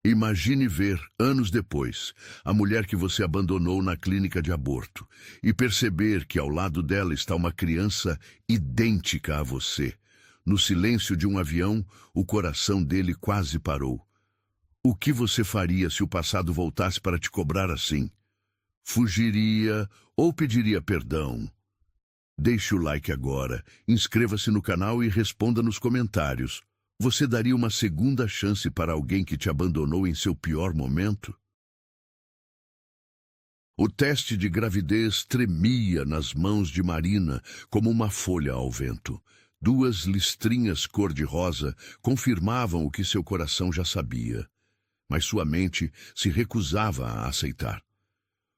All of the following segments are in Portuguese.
Imagine ver, anos depois, a mulher que você abandonou na clínica de aborto e perceber que ao lado dela está uma criança idêntica a você. No silêncio de um avião, o coração dele quase parou. O que você faria se o passado voltasse para te cobrar assim? Fugiria ou pediria perdão? Deixe o like agora, inscreva-se no canal e responda nos comentários. Você daria uma segunda chance para alguém que te abandonou em seu pior momento? O teste de gravidez tremia nas mãos de Marina como uma folha ao vento. Duas listrinhas cor-de-rosa confirmavam o que seu coração já sabia, mas sua mente se recusava a aceitar.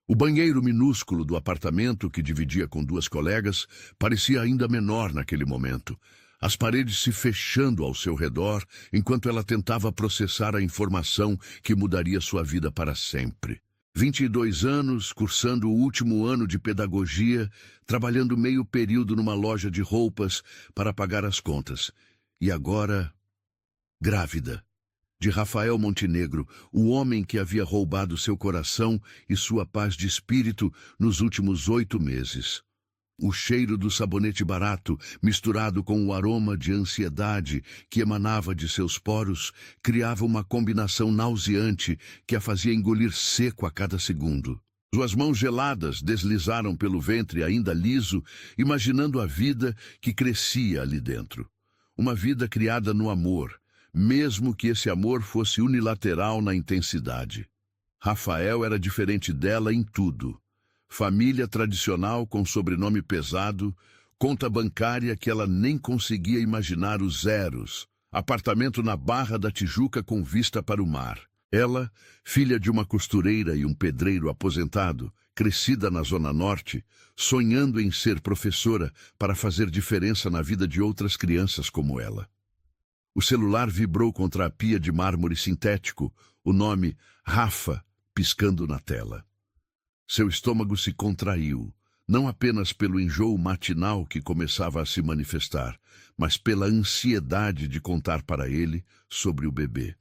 O banheiro minúsculo do apartamento que dividia com duas colegas parecia ainda menor naquele momento, as paredes se fechando ao seu redor enquanto ela tentava processar a informação que mudaria sua vida para sempre. 22 anos, cursando o último ano de pedagogia, trabalhando meio período numa loja de roupas para pagar as contas. E agora, grávida. De Rafael Montenegro, o homem que havia roubado seu coração e sua paz de espírito nos últimos 8 meses. O cheiro do sabonete barato, misturado com o aroma de ansiedade que emanava de seus poros, criava uma combinação nauseante que a fazia engolir seco a cada segundo. Suas mãos geladas deslizaram pelo ventre ainda liso, imaginando a vida que crescia ali dentro. Uma vida criada no amor, mesmo que esse amor fosse unilateral na intensidade. Rafael era diferente dela em tudo. Família tradicional com sobrenome pesado, conta bancária que ela nem conseguia imaginar os zeros, apartamento na Barra da Tijuca com vista para o mar. Ela, filha de uma costureira e um pedreiro aposentado, crescida na Zona Norte, sonhando em ser professora para fazer diferença na vida de outras crianças como ela. O celular vibrou contra a pia de mármore sintético, o nome Rafa piscando na tela. Seu estômago se contraiu, não apenas pelo enjoo matinal que começava a se manifestar, mas pela ansiedade de contar para ele sobre o bebê.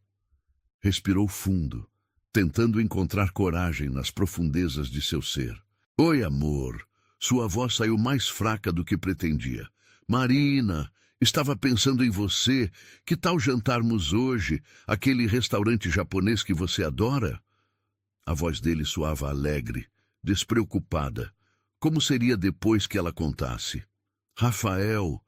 Respirou fundo, tentando encontrar coragem nas profundezas de seu ser. Oi, amor. Sua voz saiu mais fraca do que pretendia. Marina, estava pensando em você. Que tal jantarmos hoje, aquele restaurante japonês que você adora? A voz dele soava alegre, despreocupada. Como seria depois que ela contasse? Rafael,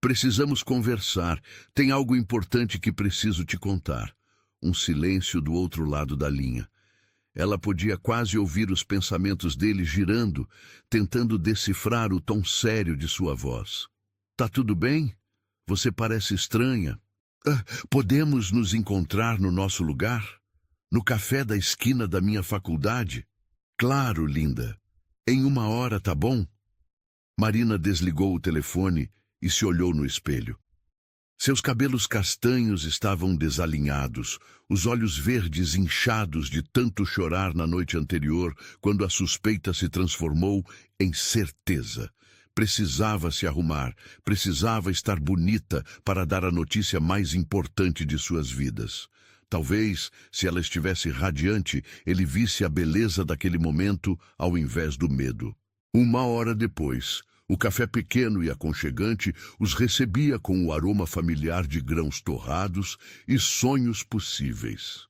precisamos conversar. Tem algo importante que preciso te contar. Um silêncio do outro lado da linha. Ela podia quase ouvir os pensamentos dele girando, tentando decifrar o tom sério de sua voz. Tá tudo bem? Você parece estranha. Podemos nos encontrar no nosso lugar? No café da esquina da minha faculdade? Claro, linda. Em 1 hora, tá bom? Marina desligou o telefone e se olhou no espelho. Seus cabelos castanhos estavam desalinhados, os olhos verdes inchados de tanto chorar na noite anterior, quando a suspeita se transformou em certeza. Precisava se arrumar, precisava estar bonita para dar a notícia mais importante de suas vidas. Talvez, se ela estivesse radiante, ele visse a beleza daquele momento ao invés do medo. 1 hora depois, o café pequeno e aconchegante os recebia com o aroma familiar de grãos torrados e sonhos possíveis.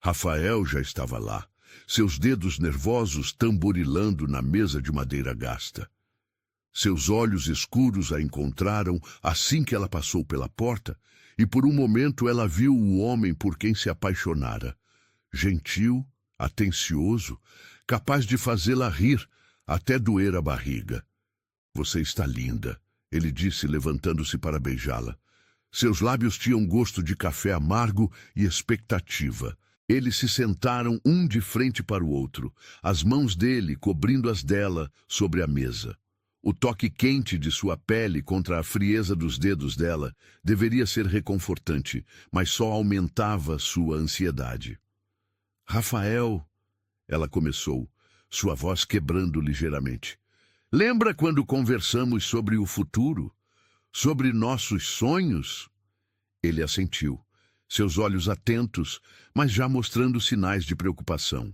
Rafael já estava lá, seus dedos nervosos tamborilando na mesa de madeira gasta. Seus olhos escuros a encontraram assim que ela passou pela porta, e por um momento ela viu o homem por quem se apaixonara. Gentil, atencioso, capaz de fazê-la rir, até doer a barriga. Você está linda, ele disse, levantando-se para beijá-la. Seus lábios tinham gosto de café amargo e expectativa. Eles se sentaram um de frente para o outro, as mãos dele cobrindo as dela sobre a mesa. O toque quente de sua pele contra a frieza dos dedos dela deveria ser reconfortante, mas só aumentava sua ansiedade. Rafael, ela começou, sua voz quebrando ligeiramente. Lembra quando conversamos sobre o futuro? Sobre nossos sonhos? Ele assentiu. seus olhos atentos, mas já mostrando sinais de preocupação.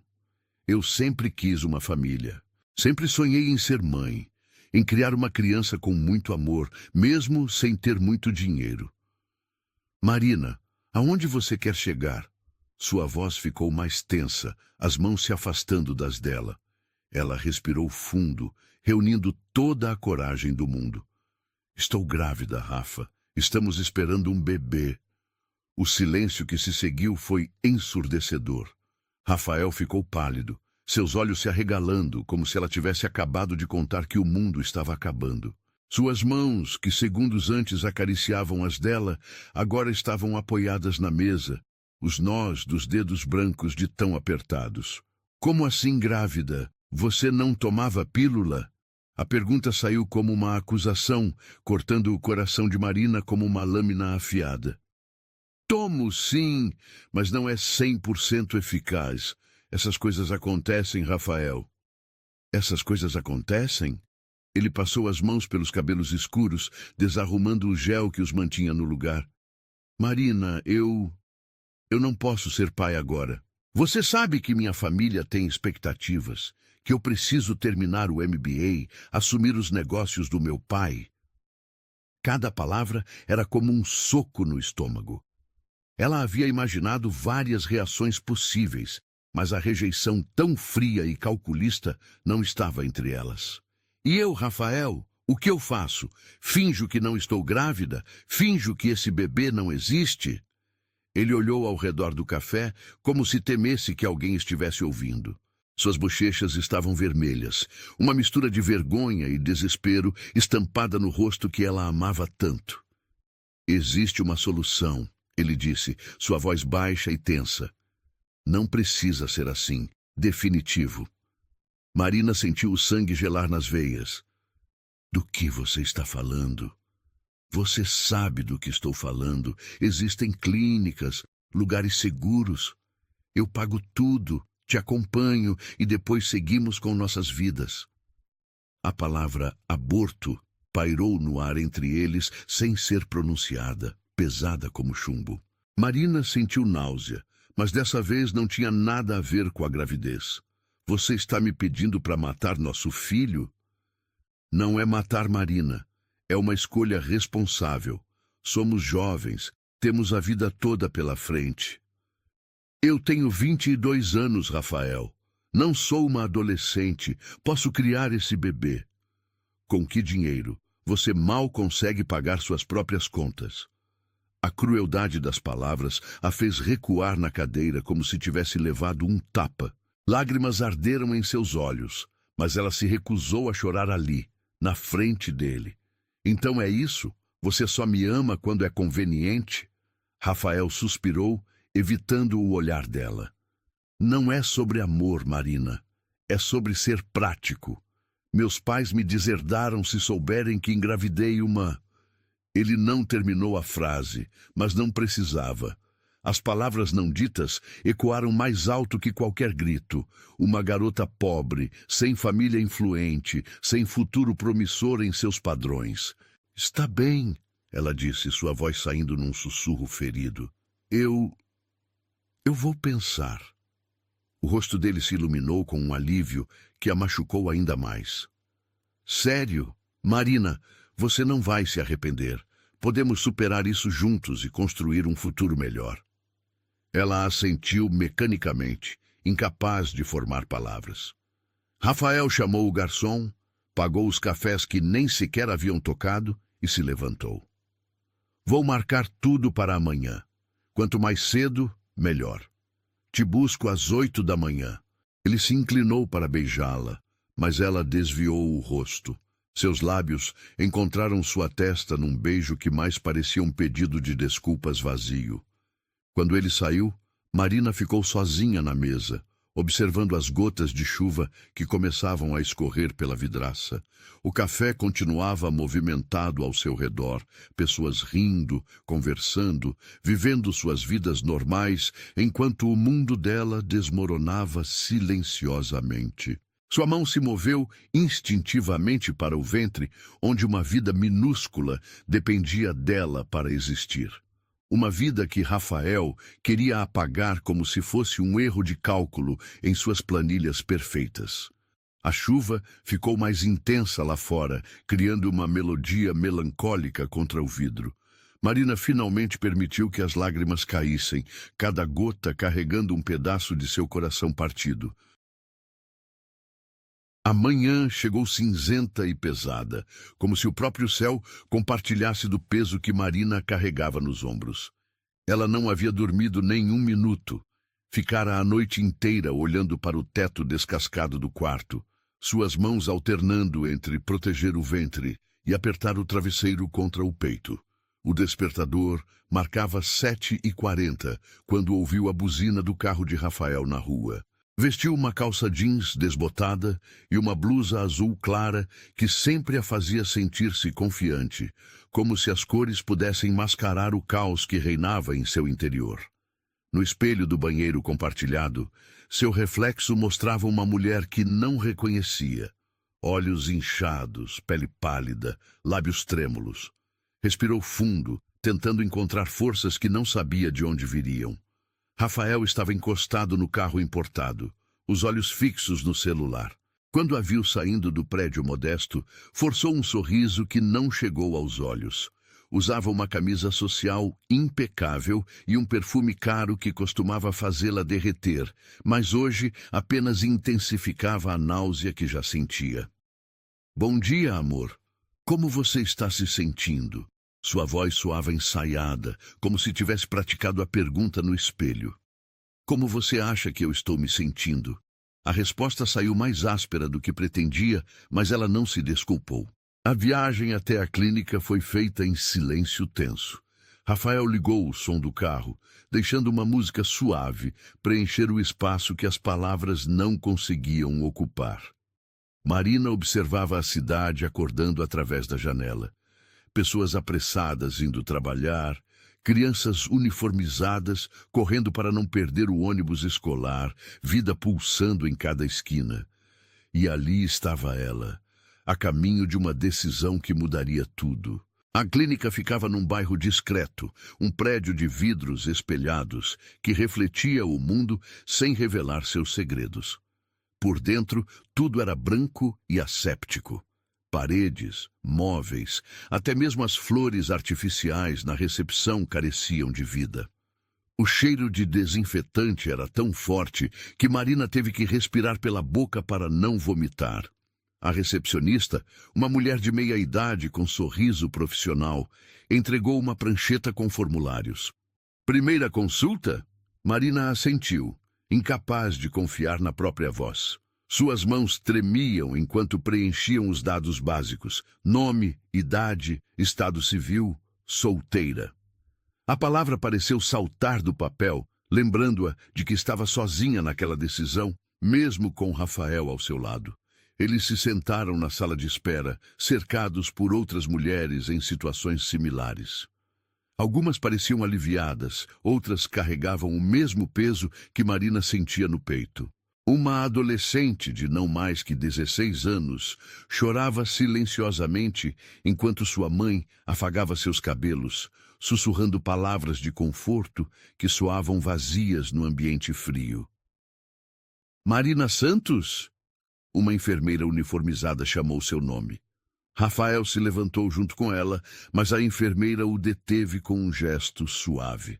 Eu sempre quis uma família. Sempre sonhei em ser mãe, em criar uma criança com muito amor, mesmo sem ter muito dinheiro. Marina, aonde você quer chegar? Sua voz ficou mais tensa, as mãos se afastando das dela. Ela respirou fundo, reunindo toda a coragem do mundo. Estou grávida, Rafa. Estamos esperando um bebê. O silêncio que se seguiu foi ensurdecedor. Rafael ficou pálido, seus olhos se arregalando, como se ela tivesse acabado de contar que o mundo estava acabando. Suas mãos, que segundos antes acariciavam as dela, agora estavam apoiadas na mesa, os nós dos dedos brancos de tão apertados. Como assim grávida? Você não tomava pílula? A pergunta saiu como uma acusação, cortando o coração de Marina como uma lâmina afiada. Tomo, sim, mas não é 100% eficaz. Essas coisas acontecem, Rafael. Essas coisas acontecem? Ele passou as mãos pelos cabelos escuros, desarrumando o gel que os mantinha no lugar. Marina, eu não posso ser pai agora. Você sabe que minha família tem expectativas, que eu preciso terminar o MBA, assumir os negócios do meu pai. Cada palavra era como um soco no estômago. Ela havia imaginado várias reações possíveis, mas a rejeição tão fria e calculista não estava entre elas. E eu, Rafael, o que eu faço? Finjo que não estou grávida? Finjo que esse bebê não existe? Ele olhou ao redor do café, como se temesse que alguém estivesse ouvindo. Suas bochechas estavam vermelhas, uma mistura de vergonha e desespero estampada no rosto que ela amava tanto. Existe uma solução, ele disse, sua voz baixa e tensa. Não precisa ser assim, definitivo. Marina sentiu o sangue gelar nas veias. Do que você está falando? Você sabe do que estou falando. Existem clínicas, lugares seguros. Eu pago tudo, te acompanho e depois seguimos com nossas vidas. A palavra aborto pairou no ar entre eles sem ser pronunciada, pesada como chumbo. Marina sentiu náusea, mas dessa vez não tinha nada a ver com a gravidez. Você está me pedindo para matar nosso filho? Não é matar Marina. É uma escolha responsável. Somos jovens, temos a vida toda pela frente. Eu tenho 22 anos, Rafael. Não sou uma adolescente. Posso criar esse bebê. Com que dinheiro? Você mal consegue pagar suas próprias contas. A crueldade das palavras a fez recuar na cadeira como se tivesse levado um tapa. Lágrimas arderam em seus olhos, mas ela se recusou a chorar ali, na frente dele. Então é isso? Você só me ama quando é conveniente? Rafael suspirou, evitando o olhar dela. Não é sobre amor, Marina. É sobre ser prático. Meus pais me deserdaram se souberem que engravidei uma... Ele não terminou a frase, mas não precisava. As palavras não ditas ecoaram mais alto que qualquer grito. Uma garota pobre, sem família influente, sem futuro promissor em seus padrões. Está bem, ela disse, sua voz saindo num sussurro ferido. Eu vou pensar. O rosto dele se iluminou com um alívio que a machucou ainda mais. Sério? Marina, você não vai se arrepender. Podemos superar isso juntos e construir um futuro melhor. Ela assentiu mecanicamente, incapaz de formar palavras. Rafael chamou o garçom, pagou os cafés que nem sequer haviam tocado e se levantou. Vou marcar tudo para amanhã. Quanto mais cedo, melhor. Te busco às 8 da manhã. Ele se inclinou para beijá-la, mas ela desviou o rosto. Seus lábios encontraram sua testa num beijo que mais parecia um pedido de desculpas vazio. Quando ele saiu, Marina ficou sozinha na mesa, observando as gotas de chuva que começavam a escorrer pela vidraça. O café continuava movimentado ao seu redor, pessoas rindo, conversando, vivendo suas vidas normais, enquanto o mundo dela desmoronava silenciosamente. Sua mão se moveu instintivamente para o ventre, onde uma vida minúscula dependia dela para existir. Uma vida que Rafael queria apagar como se fosse um erro de cálculo em suas planilhas perfeitas. A chuva ficou mais intensa lá fora, criando uma melodia melancólica contra o vidro. Marina finalmente permitiu que as lágrimas caíssem, cada gota carregando um pedaço de seu coração partido. A manhã chegou cinzenta e pesada, como se o próprio céu compartilhasse do peso que Marina carregava nos ombros. Ela não havia dormido nem um minuto. Ficara a noite inteira olhando para o teto descascado do quarto, suas mãos alternando entre proteger o ventre e apertar o travesseiro contra o peito. O despertador marcava 7h40 quando ouviu a buzina do carro de Rafael na rua. Vestiu uma calça jeans desbotada e uma blusa azul clara que sempre a fazia sentir-se confiante, como se as cores pudessem mascarar o caos que reinava em seu interior. No espelho do banheiro compartilhado, seu reflexo mostrava uma mulher que não reconhecia. Olhos inchados, pele pálida, lábios trêmulos. Respirou fundo, tentando encontrar forças que não sabia de onde viriam. Rafael estava encostado no carro importado, os olhos fixos no celular. Quando a viu saindo do prédio modesto, forçou um sorriso que não chegou aos olhos. Usava uma camisa social impecável e um perfume caro que costumava fazê-la derreter, mas hoje apenas intensificava a náusea que já sentia. "Bom dia, amor. Como você está se sentindo?" Sua voz soava ensaiada, como se tivesse praticado a pergunta no espelho. "Como você acha que eu estou me sentindo?" A resposta saiu mais áspera do que pretendia, mas ela não se desculpou. A viagem até a clínica foi feita em silêncio tenso. Rafael ligou o som do carro, deixando uma música suave preencher o espaço que as palavras não conseguiam ocupar. Marina observava a cidade acordando através da janela. Pessoas apressadas indo trabalhar, crianças uniformizadas correndo para não perder o ônibus escolar, vida pulsando em cada esquina. E ali estava ela, a caminho de uma decisão que mudaria tudo. A clínica ficava num bairro discreto, um prédio de vidros espelhados que refletia o mundo sem revelar seus segredos. Por dentro, tudo era branco e asséptico. Paredes, móveis, até mesmo as flores artificiais na recepção careciam de vida. O cheiro de desinfetante era tão forte que Marina teve que respirar pela boca para não vomitar. A recepcionista, uma mulher de meia-idade com sorriso profissional, entregou uma prancheta com formulários. "Primeira consulta?" Marina assentiu, incapaz de confiar na própria voz. Suas mãos tremiam enquanto preenchiam os dados básicos: nome, idade, estado civil, solteira. A palavra pareceu saltar do papel, lembrando-a de que estava sozinha naquela decisão, mesmo com Rafael ao seu lado. Eles se sentaram na sala de espera, cercados por outras mulheres em situações similares. Algumas pareciam aliviadas, outras carregavam o mesmo peso que Marina sentia no peito. Uma adolescente de não mais que 16 anos chorava silenciosamente enquanto sua mãe afagava seus cabelos, sussurrando palavras de conforto que soavam vazias no ambiente frio. "Marina Santos?" Uma enfermeira uniformizada chamou seu nome. Rafael se levantou junto com ela, mas a enfermeira o deteve com um gesto suave.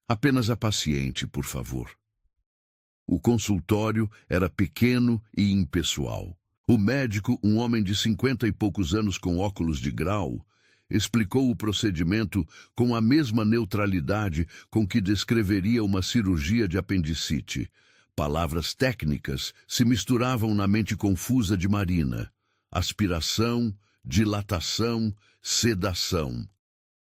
"Apenas a paciente, por favor." O consultório era pequeno e impessoal. O médico, um homem de 50 e poucos anos com óculos de grau, explicou o procedimento com a mesma neutralidade com que descreveria uma cirurgia de apendicite. Palavras técnicas se misturavam na mente confusa de Marina. Aspiração, dilatação, sedação.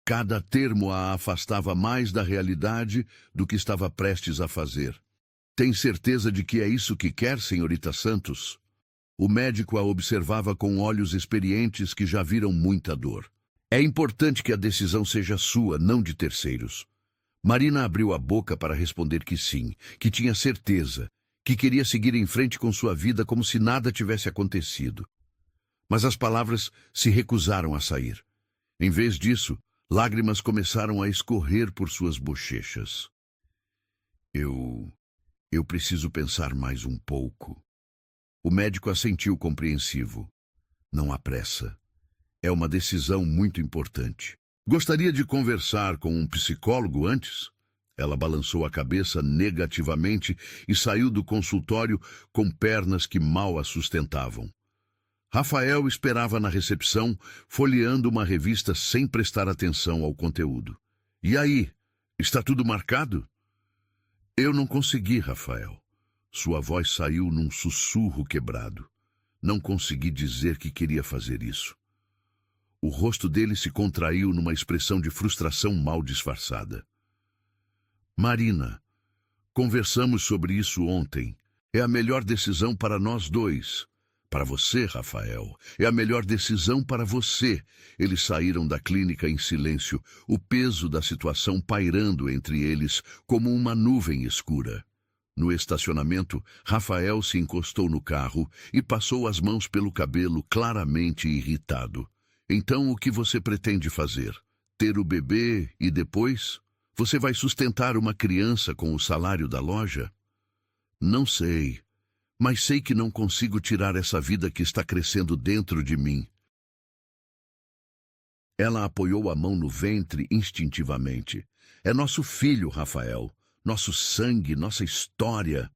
Cada termo a afastava mais da realidade do que estava prestes a fazer. "Tem certeza de que é isso que quer, senhorita Santos?" O médico a observava com olhos experientes que já viram muita dor. "É importante que a decisão seja sua, não de terceiros." Marina abriu a boca para responder que sim, que tinha certeza, que queria seguir em frente com sua vida como se nada tivesse acontecido. Mas as palavras se recusaram a sair. Em vez disso, Lágrimas começaram a escorrer por suas bochechas. Eu... eu preciso pensar mais um pouco. O médico assentiu compreensivo. Não há pressa. É uma decisão muito importante. Gostaria de conversar com um psicólogo antes? Ela balançou a cabeça negativamente e saiu do consultório com pernas que mal a sustentavam. Rafael esperava na recepção, folheando uma revista sem prestar atenção ao conteúdo. E aí? Está tudo marcado? Eu não consegui, Rafael. Sua voz saiu num sussurro quebrado. Não consegui dizer que queria fazer isso. O rosto dele se contraiu numa expressão de frustração mal disfarçada. Marina, conversamos sobre isso ontem. É a melhor decisão para nós dois. Para você, Rafael, é a melhor decisão para você. Eles saíram da clínica em silêncio, o peso da situação pairando entre eles como uma nuvem escura. No estacionamento, Rafael se encostou no carro e passou as mãos pelo cabelo, claramente irritado. Então, o que você pretende fazer? Ter o bebê e depois? Você vai sustentar uma criança com o salário da loja? Não sei. Mas sei que não consigo tirar essa vida que está crescendo dentro de mim. Ela apoiou a mão no ventre instintivamente. É nosso filho, Rafael. Nosso sangue, nossa história.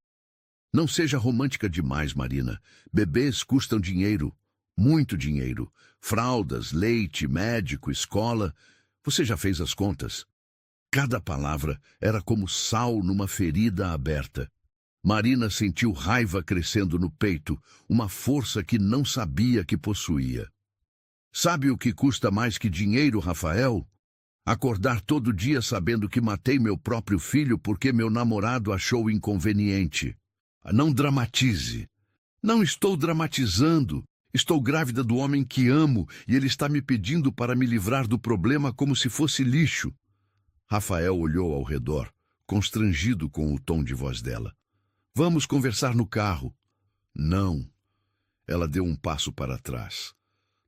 Não seja romântica demais, Marina. Bebês custam dinheiro. Muito dinheiro. Fraldas, leite, médico, escola. Você já fez as contas? Cada palavra era como sal numa ferida aberta. Marina sentiu raiva crescendo no peito, uma força que não sabia que possuía. Sabe o que custa mais que dinheiro, Rafael? Acordar todo dia sabendo que matei meu próprio filho porque meu namorado achou inconveniente. Não dramatize. Não estou dramatizando. Estou grávida do homem que amo e ele está me pedindo para me livrar do problema como se fosse lixo. Rafael olhou ao redor, constrangido com o tom de voz dela. Vamos conversar no carro. Não. Ela deu um passo para trás.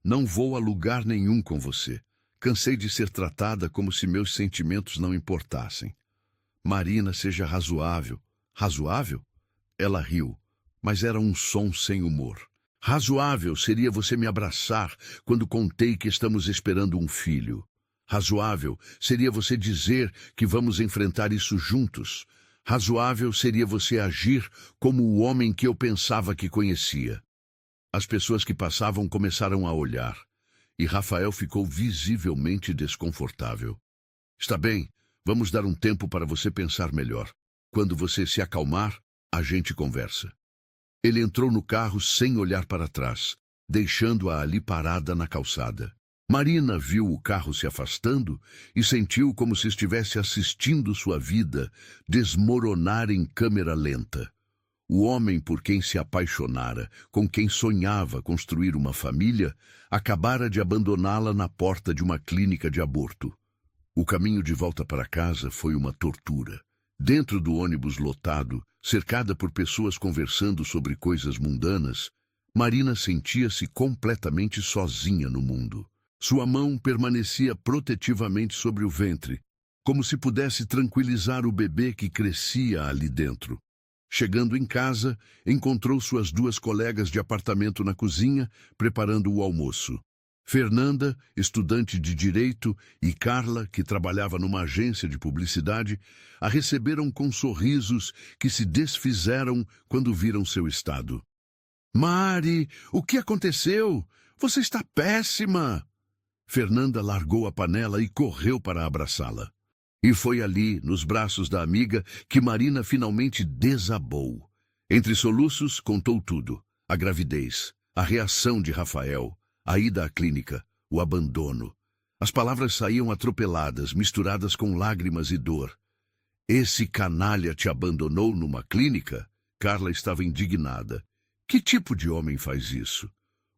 Não vou a lugar nenhum com você. Cansei de ser tratada como se meus sentimentos não importassem. Marina, seja razoável. Razoável? Ela riu, mas era um som sem humor. Razoável seria você me abraçar quando contei que estamos esperando um filho. Razoável seria você dizer que vamos enfrentar isso juntos. Razoável seria você agir como o homem que eu pensava que conhecia. As pessoas que passavam começaram a olhar, e Rafael ficou visivelmente desconfortável. Está bem, vamos dar um tempo para você pensar melhor. Quando você se acalmar, a gente conversa. Ele entrou no carro sem olhar para trás, deixando-a ali parada na calçada. Marina viu o carro se afastando e sentiu como se estivesse assistindo sua vida desmoronar em câmera lenta. O homem por quem se apaixonara, com quem sonhava construir uma família, acabara de abandoná-la na porta de uma clínica de aborto. O caminho de volta para casa foi uma tortura. Dentro do ônibus lotado, cercada por pessoas conversando sobre coisas mundanas, Marina sentia-se completamente sozinha no mundo. Sua mão permanecia protetivamente sobre o ventre, como se pudesse tranquilizar o bebê que crescia ali dentro. Chegando em casa, encontrou suas duas colegas de apartamento na cozinha, preparando o almoço. Fernanda, estudante de Direito, e Carla, que trabalhava numa agência de publicidade, a receberam com sorrisos que se desfizeram quando viram seu estado. "Mari, o que aconteceu? Você está péssima!" Fernanda largou a panela e correu para abraçá-la. E foi ali, nos braços da amiga, que Marina finalmente desabou. Entre soluços, contou tudo. A gravidez, a reação de Rafael, a ida à clínica, o abandono. As palavras saíam atropeladas, misturadas com lágrimas e dor. "Esse canalha te abandonou numa clínica?" Carla estava indignada. "Que tipo de homem faz isso?"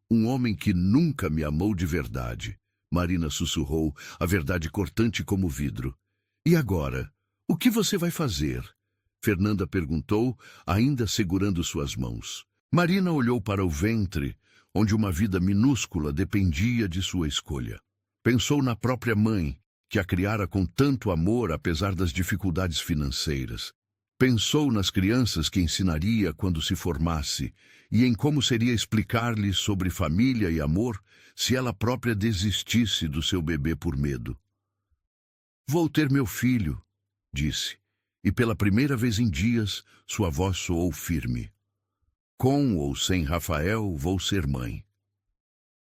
"Um homem que nunca me amou de verdade." Marina sussurrou, a verdade cortante como vidro. "E agora? O que você vai fazer?" Fernanda perguntou, ainda segurando suas mãos. Marina olhou para o ventre, onde uma vida minúscula dependia de sua escolha. Pensou na própria mãe, que a criara com tanto amor apesar das dificuldades financeiras. Pensou nas crianças que ensinaria quando se formasse e em como seria explicar-lhes sobre família e amor se ela própria desistisse do seu bebê por medo. "Vou ter meu filho", disse, e pela primeira vez em dias sua voz soou firme. "Com ou sem Rafael, vou ser mãe."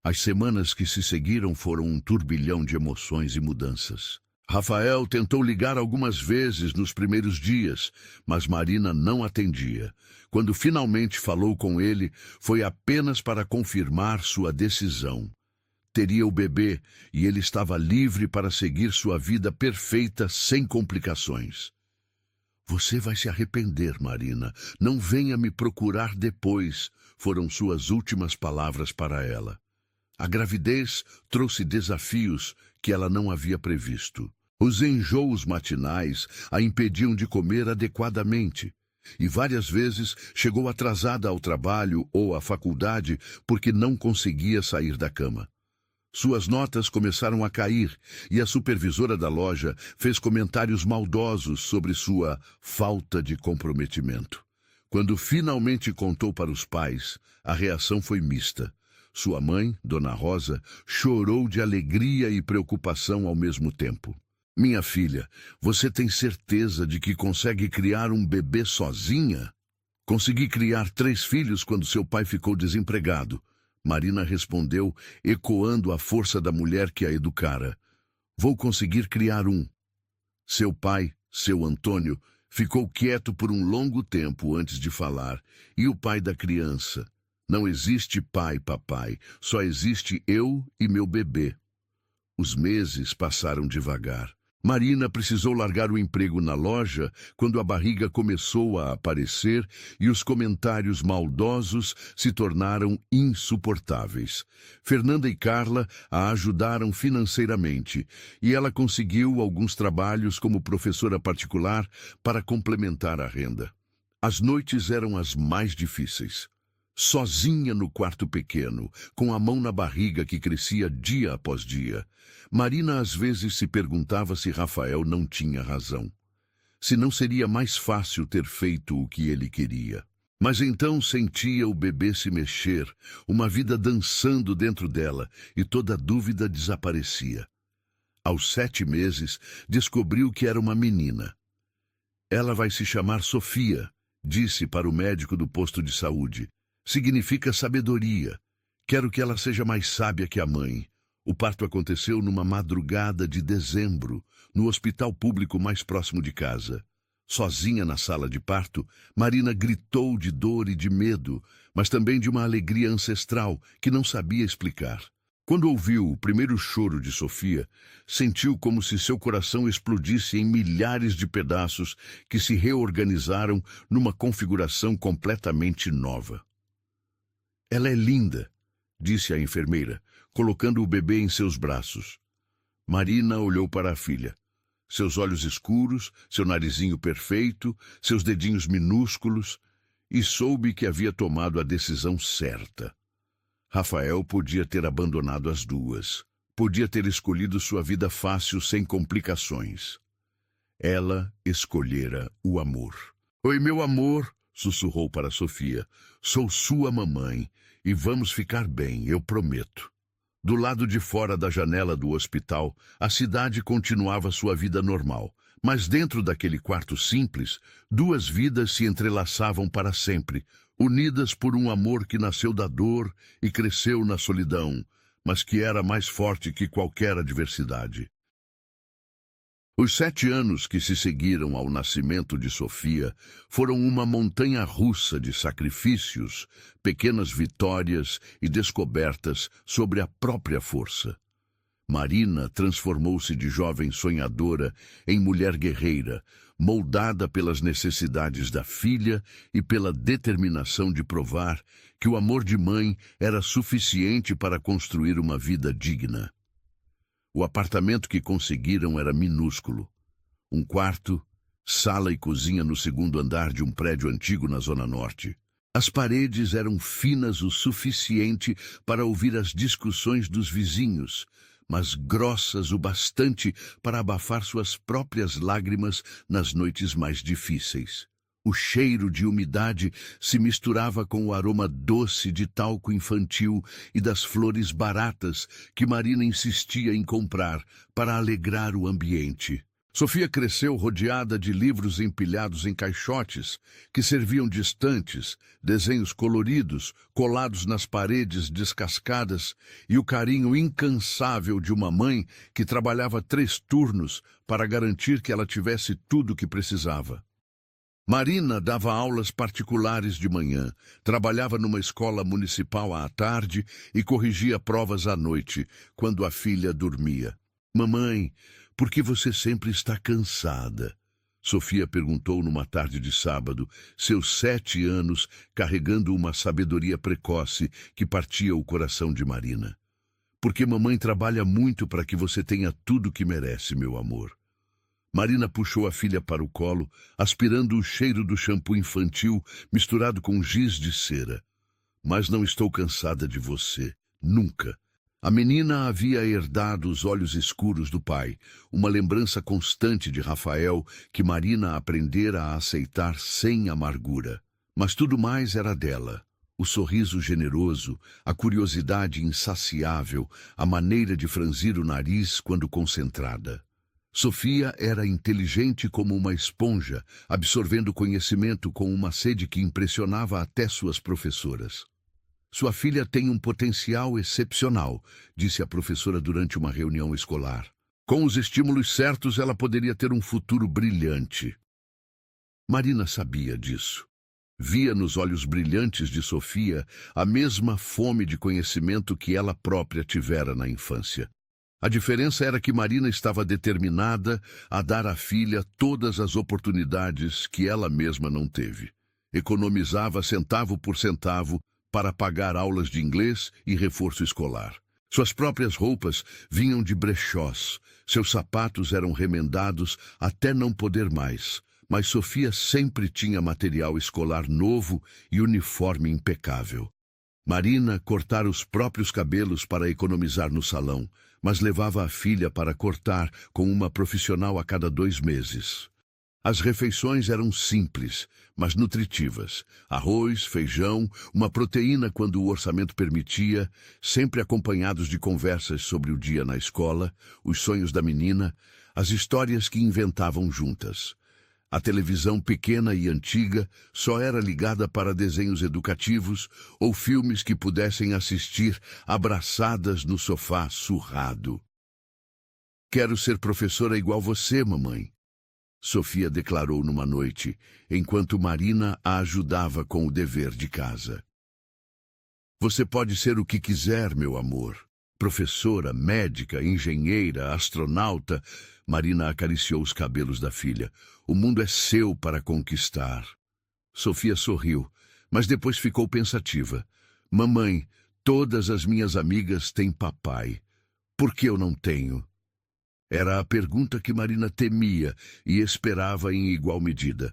As semanas que se seguiram foram um turbilhão de emoções e mudanças. Rafael tentou ligar algumas vezes nos primeiros dias, mas Marina não atendia. Quando finalmente falou com ele, foi apenas para confirmar sua decisão. Teria o bebê e ele estava livre para seguir sua vida perfeita sem complicações. "Você vai se arrepender, Marina. Não venha me procurar depois", foram suas últimas palavras para ela. A gravidez trouxe desafios que ela não havia previsto. Os enjoos matinais a impediam de comer adequadamente, e várias vezes chegou atrasada ao trabalho ou à faculdade porque não conseguia sair da cama. Suas notas começaram a cair e a supervisora da loja fez comentários maldosos sobre sua falta de comprometimento. Quando finalmente contou para os pais, a reação foi mista. Sua mãe, Dona Rosa, chorou de alegria e preocupação ao mesmo tempo. "Minha filha, você tem certeza de que consegue criar um bebê sozinha?" "Consegui criar 3 filhos quando seu pai ficou desempregado", Marina respondeu, ecoando a força da mulher que a educara. "Vou conseguir criar um." Seu pai, seu Antônio, ficou quieto por um longo tempo antes de falar. "E o pai da criança?" "Não existe pai, papai. Só existe eu e meu bebê." Os meses passaram devagar. Marina precisou largar o emprego na loja quando a barriga começou a aparecer e os comentários maldosos se tornaram insuportáveis. Fernanda e Carla a ajudaram financeiramente e ela conseguiu alguns trabalhos como professora particular para complementar a renda. As noites eram as mais difíceis. Sozinha no quarto pequeno, com a mão na barriga que crescia dia após dia, Marina às vezes se perguntava se Rafael não tinha razão. Se não seria mais fácil ter feito o que ele queria. Mas então sentia o bebê se mexer, uma vida dançando dentro dela, e toda dúvida desaparecia. Aos 7 meses, descobriu que era uma menina. "Ela vai se chamar Sofia", disse para o médico do posto de saúde. "Significa sabedoria. Quero que ela seja mais sábia que a mãe." O parto aconteceu numa madrugada de dezembro, no hospital público mais próximo de casa. Sozinha na sala de parto, Marina gritou de dor e de medo, mas também de uma alegria ancestral que não sabia explicar. Quando ouviu o primeiro choro de Sofia, sentiu como se seu coração explodisse em milhares de pedaços que se reorganizaram numa configuração completamente nova. "Ela é linda", disse a enfermeira, colocando o bebê em seus braços. Marina olhou para a filha. Seus olhos escuros, seu narizinho perfeito, seus dedinhos minúsculos, e soube que havia tomado a decisão certa. Rafael podia ter abandonado as duas. Podia ter escolhido sua vida fácil sem complicações. Ela escolhera o amor. "Oi, meu amor", sussurrou para Sofia. "Sou sua mamãe e vamos ficar bem, eu prometo." Do lado de fora da janela do hospital, a cidade continuava sua vida normal, mas dentro daquele quarto simples, 2 vidas se entrelaçavam para sempre, unidas por um amor que nasceu da dor e cresceu na solidão, mas que era mais forte que qualquer adversidade. Os 7 anos que se seguiram ao nascimento de Sofia foram uma montanha-russa de sacrifícios, pequenas vitórias e descobertas sobre a própria força. Marina transformou-se de jovem sonhadora em mulher guerreira, moldada pelas necessidades da filha e pela determinação de provar que o amor de mãe era suficiente para construir uma vida digna. O apartamento que conseguiram era minúsculo. Um quarto, sala e cozinha no 2º andar de um prédio antigo na Zona Norte. As paredes eram finas o suficiente para ouvir as discussões dos vizinhos, mas grossas o bastante para abafar suas próprias lágrimas nas noites mais difíceis. O cheiro de umidade se misturava com o aroma doce de talco infantil e das flores baratas que Marina insistia em comprar para alegrar o ambiente. Sofia cresceu rodeada de livros empilhados em caixotes, que serviam de estantes, desenhos coloridos, colados nas paredes descascadas, e o carinho incansável de uma mãe que trabalhava 3 turnos para garantir que ela tivesse tudo o que precisava. Marina dava aulas particulares de manhã, trabalhava numa escola municipal à tarde e corrigia provas à noite, quando a filha dormia. "Mamãe, por que você sempre está cansada?" Sofia perguntou numa tarde de sábado, seus 7 anos carregando uma sabedoria precoce que partia o coração de Marina. "Porque mamãe trabalha muito para que você tenha tudo o que merece, meu amor." Marina puxou a filha para o colo, aspirando o cheiro do shampoo infantil misturado com giz de cera. "Mas não estou cansada de você, nunca." A menina havia herdado os olhos escuros do pai, uma lembrança constante de Rafael que Marina aprendera a aceitar sem amargura. Mas tudo mais era dela. O sorriso generoso, a curiosidade insaciável, a maneira de franzir o nariz quando concentrada. Sofia era inteligente como uma esponja, absorvendo conhecimento com uma sede que impressionava até suas professoras. "Sua filha tem um potencial excepcional", disse a professora durante uma reunião escolar. "Com os estímulos certos, ela poderia ter um futuro brilhante." Marina sabia disso. Via nos olhos brilhantes de Sofia a mesma fome de conhecimento que ela própria tivera na infância. A diferença era que Marina estava determinada a dar à filha todas as oportunidades que ela mesma não teve. Economizava centavo por centavo para pagar aulas de inglês e reforço escolar. Suas próprias roupas vinham de brechós, seus sapatos eram remendados até não poder mais, mas Sofia sempre tinha material escolar novo e uniforme impecável. Marina cortara os próprios cabelos para economizar no salão, mas levava a filha para cortar com uma profissional a cada 2 meses. As refeições eram simples, mas nutritivas. Arroz, feijão, uma proteína quando o orçamento permitia, sempre acompanhados de conversas sobre o dia na escola, os sonhos da menina, as histórias que inventavam juntas. A televisão pequena e antiga só era ligada para desenhos educativos ou filmes que pudessem assistir abraçadas no sofá surrado. "Quero ser professora igual você, mamãe", Sofia declarou numa noite, enquanto Marina a ajudava com o dever de casa. "Você pode ser o que quiser, meu amor. Professora, médica, engenheira, astronauta." Marina acariciou os cabelos da filha. "O mundo é seu para conquistar." Sofia sorriu, mas depois ficou pensativa. "Mamãe, todas as minhas amigas têm papai. Por que eu não tenho?" Era a pergunta que Marina temia e esperava em igual medida.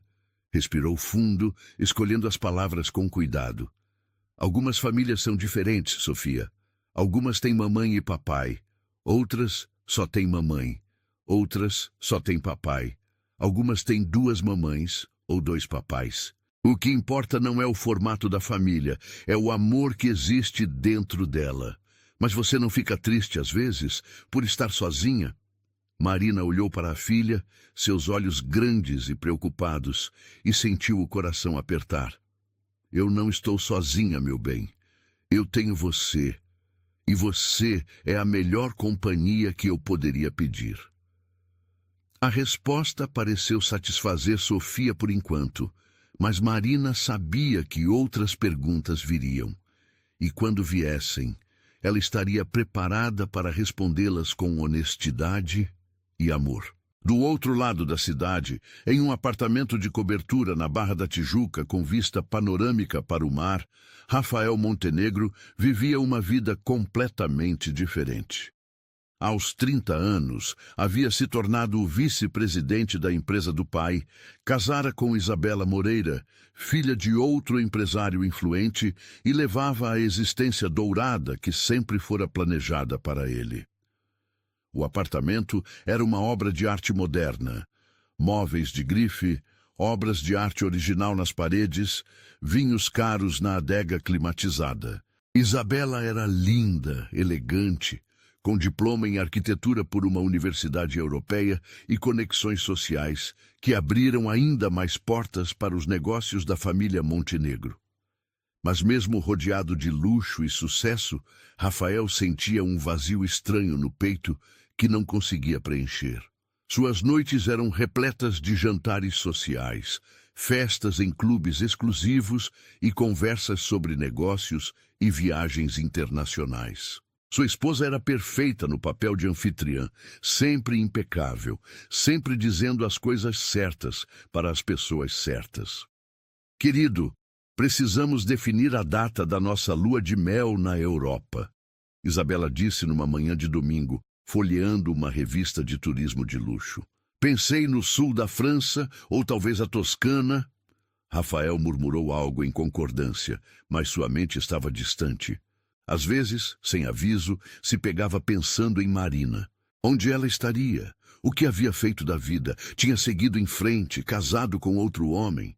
Respirou fundo, escolhendo as palavras com cuidado. "Algumas famílias são diferentes, Sofia. Algumas têm mamãe e papai. Outras só têm mamãe. Outras só têm papai. Algumas têm 2 mamães ou 2 papais. O que importa não é o formato da família, é o amor que existe dentro dela. Mas você não fica triste às vezes por estar sozinha?" Marina olhou para a filha, seus olhos grandes e preocupados, e sentiu o coração apertar. "Eu não estou sozinha, meu bem. Eu tenho você. E você é a melhor companhia que eu poderia pedir." A resposta pareceu satisfazer Sofia por enquanto, mas Marina sabia que outras perguntas viriam. E quando viessem, ela estaria preparada para respondê-las com honestidade e amor. Do outro lado da cidade, em um apartamento de cobertura na Barra da Tijuca com vista panorâmica para o mar, Rafael Montenegro vivia uma vida completamente diferente. Aos 30 anos, havia se tornado o vice-presidente da empresa do pai, casara com Isabela Moreira, filha de outro empresário influente, e levava a existência dourada que sempre fora planejada para ele. O apartamento era uma obra de arte moderna. Móveis de grife, obras de arte original nas paredes, vinhos caros na adega climatizada. Isabela era linda, elegante, com diploma em arquitetura por uma universidade europeia e conexões sociais que abriram ainda mais portas para os negócios da família Montenegro. Mas mesmo rodeado de luxo e sucesso, Rafael sentia um vazio estranho no peito que não conseguia preencher. Suas noites eram repletas de jantares sociais, festas em clubes exclusivos e conversas sobre negócios e viagens internacionais. Sua esposa era perfeita no papel de anfitriã, sempre impecável, sempre dizendo as coisas certas para as pessoas certas. Querido, precisamos definir a data da nossa lua de mel na Europa, Isabela disse numa manhã de domingo, folheando uma revista de turismo de luxo. Pensei no sul da França, ou talvez a Toscana. Rafael murmurou algo em concordância, mas sua mente estava distante. Às vezes, sem aviso, se pegava pensando em Marina. Onde ela estaria? O que havia feito da vida? Tinha seguido em frente, casado com outro homem?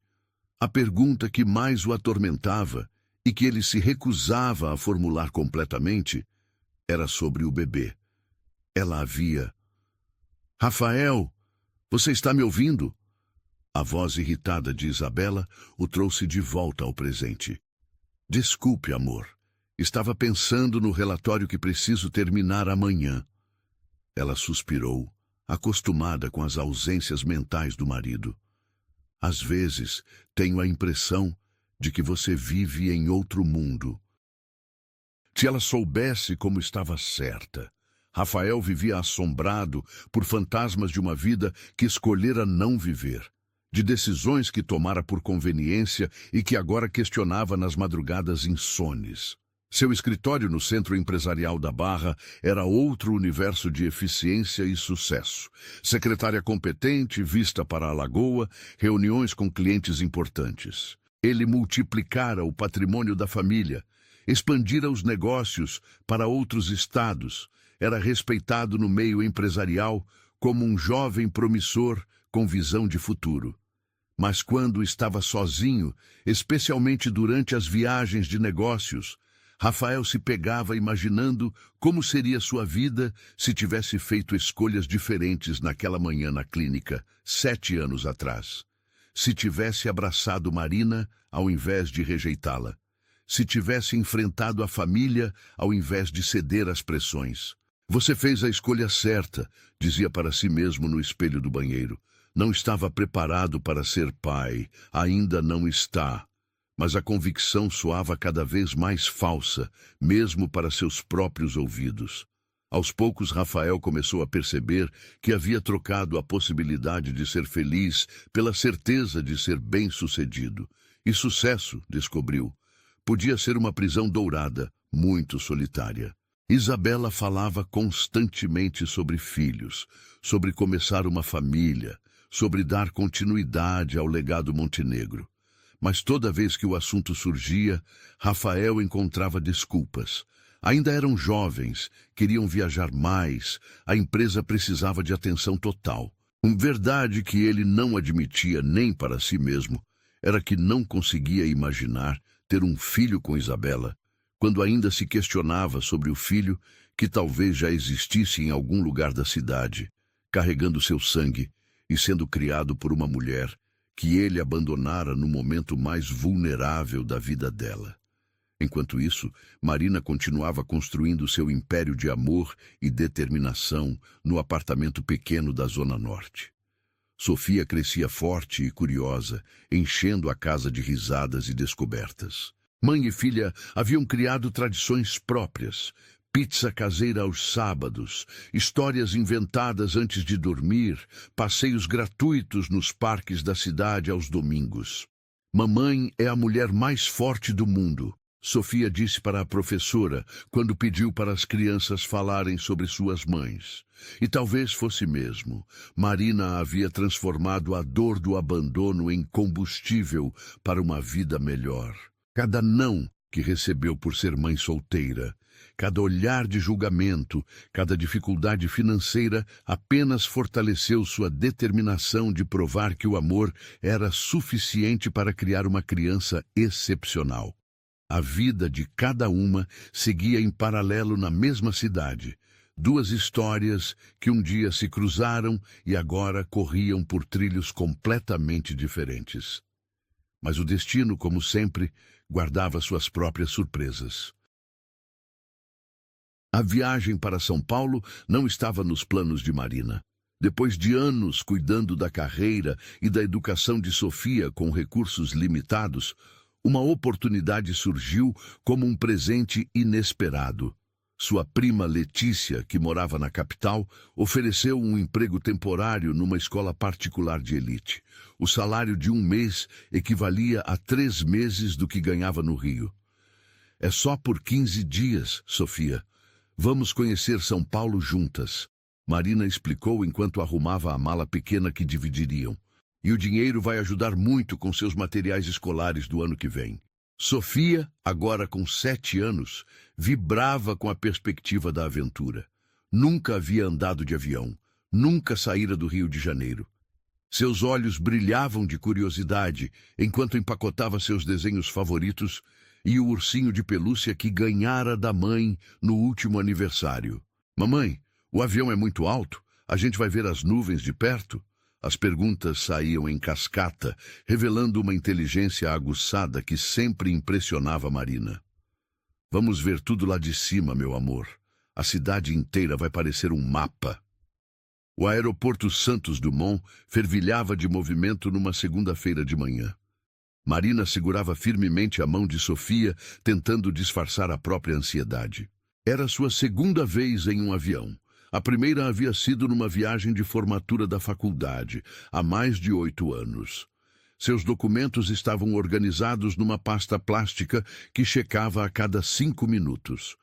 A pergunta que mais o atormentava, e que ele se recusava a formular completamente, era sobre o bebê. Ela havia... Rafael, você está me ouvindo? A voz irritada de Isabela o trouxe de volta ao presente. Desculpe, amor. Estava pensando no relatório que preciso terminar amanhã. Ela suspirou, acostumada com as ausências mentais do marido. Às vezes, tenho a impressão de que você vive em outro mundo. Se ela soubesse como estava certa. Rafael vivia assombrado por fantasmas de uma vida que escolhera não viver, de decisões que tomara por conveniência e que agora questionava nas madrugadas insones. Seu escritório no centro empresarial da Barra era outro universo de eficiência e sucesso. Secretária competente, vista para a lagoa, reuniões com clientes importantes. Ele multiplicara o patrimônio da família, expandira os negócios para outros estados, era respeitado no meio empresarial como um jovem promissor com visão de futuro. Mas quando estava sozinho, especialmente durante as viagens de negócios, Rafael se pegava imaginando como seria sua vida se tivesse feito escolhas diferentes naquela manhã na clínica, 7 anos atrás. Se tivesse abraçado Marina ao invés de rejeitá-la. Se tivesse enfrentado a família ao invés de ceder às pressões. Você fez a escolha certa, dizia para si mesmo no espelho do banheiro. Não estava preparado para ser pai, ainda não está. Mas a convicção soava cada vez mais falsa, mesmo para seus próprios ouvidos. Aos poucos, Rafael começou a perceber que havia trocado a possibilidade de ser feliz pela certeza de ser bem-sucedido. E sucesso, descobriu, podia ser uma prisão dourada, muito solitária. Isabela falava constantemente sobre filhos, sobre começar uma família, sobre dar continuidade ao legado Montenegro. Mas toda vez que o assunto surgia, Rafael encontrava desculpas. Ainda eram jovens, queriam viajar mais, a empresa precisava de atenção total. Uma verdade que ele não admitia nem para si mesmo era que não conseguia imaginar ter um filho com Isabela, quando ainda se questionava sobre o filho que talvez já existisse em algum lugar da cidade, carregando seu sangue e sendo criado por uma mulher que ele abandonara no momento mais vulnerável da vida dela. Enquanto isso, Marina continuava construindo seu império de amor e determinação no apartamento pequeno da Zona Norte. Sofia crescia forte e curiosa, enchendo a casa de risadas e descobertas. Mãe e filha haviam criado tradições próprias, pizza caseira aos sábados, histórias inventadas antes de dormir, passeios gratuitos nos parques da cidade aos domingos. Mamãe é a mulher mais forte do mundo, Sofia disse para a professora quando pediu para as crianças falarem sobre suas mães. E talvez fosse mesmo. Marina havia transformado a dor do abandono em combustível para uma vida melhor. Cada não que recebeu por ser mãe solteira. Cada olhar de julgamento, cada dificuldade financeira apenas fortaleceu sua determinação de provar que o amor era suficiente para criar uma criança excepcional. A vida de cada uma seguia em paralelo na mesma cidade. Duas histórias que um dia se cruzaram e agora corriam por trilhos completamente diferentes. Mas o destino, como sempre, guardava suas próprias surpresas. A viagem para São Paulo não estava nos planos de Marina. Depois de anos cuidando da carreira e da educação de Sofia com recursos limitados, uma oportunidade surgiu como um presente inesperado. Sua prima Letícia, que morava na capital, ofereceu um emprego temporário numa escola particular de elite. O salário de um mês equivalia a 3 meses do que ganhava no Rio. É só por 15 dias, Sofia. Vamos conhecer São Paulo juntas, Marina explicou enquanto arrumava a mala pequena que dividiriam. E o dinheiro vai ajudar muito com seus materiais escolares do ano que vem. Sofia, agora com 7 anos, vibrava com a perspectiva da aventura. Nunca havia andado de avião, nunca saíra do Rio de Janeiro. Seus olhos brilhavam de curiosidade enquanto empacotava seus desenhos favoritos e o ursinho de pelúcia que ganhara da mãe no último aniversário. Mamãe, o avião é muito alto? A gente vai ver as nuvens de perto? As perguntas saíam em cascata, revelando uma inteligência aguçada que sempre impressionava Marina. Vamos ver tudo lá de cima, meu amor. A cidade inteira vai parecer um mapa. O aeroporto Santos Dumont fervilhava de movimento numa segunda-feira de manhã. Marina segurava firmemente a mão de Sofia, tentando disfarçar a própria ansiedade. Era sua segunda vez em um avião. A primeira havia sido numa viagem de formatura da faculdade, há mais de 8 anos. Seus documentos estavam organizados numa pasta plástica que checava a cada 5 minutos.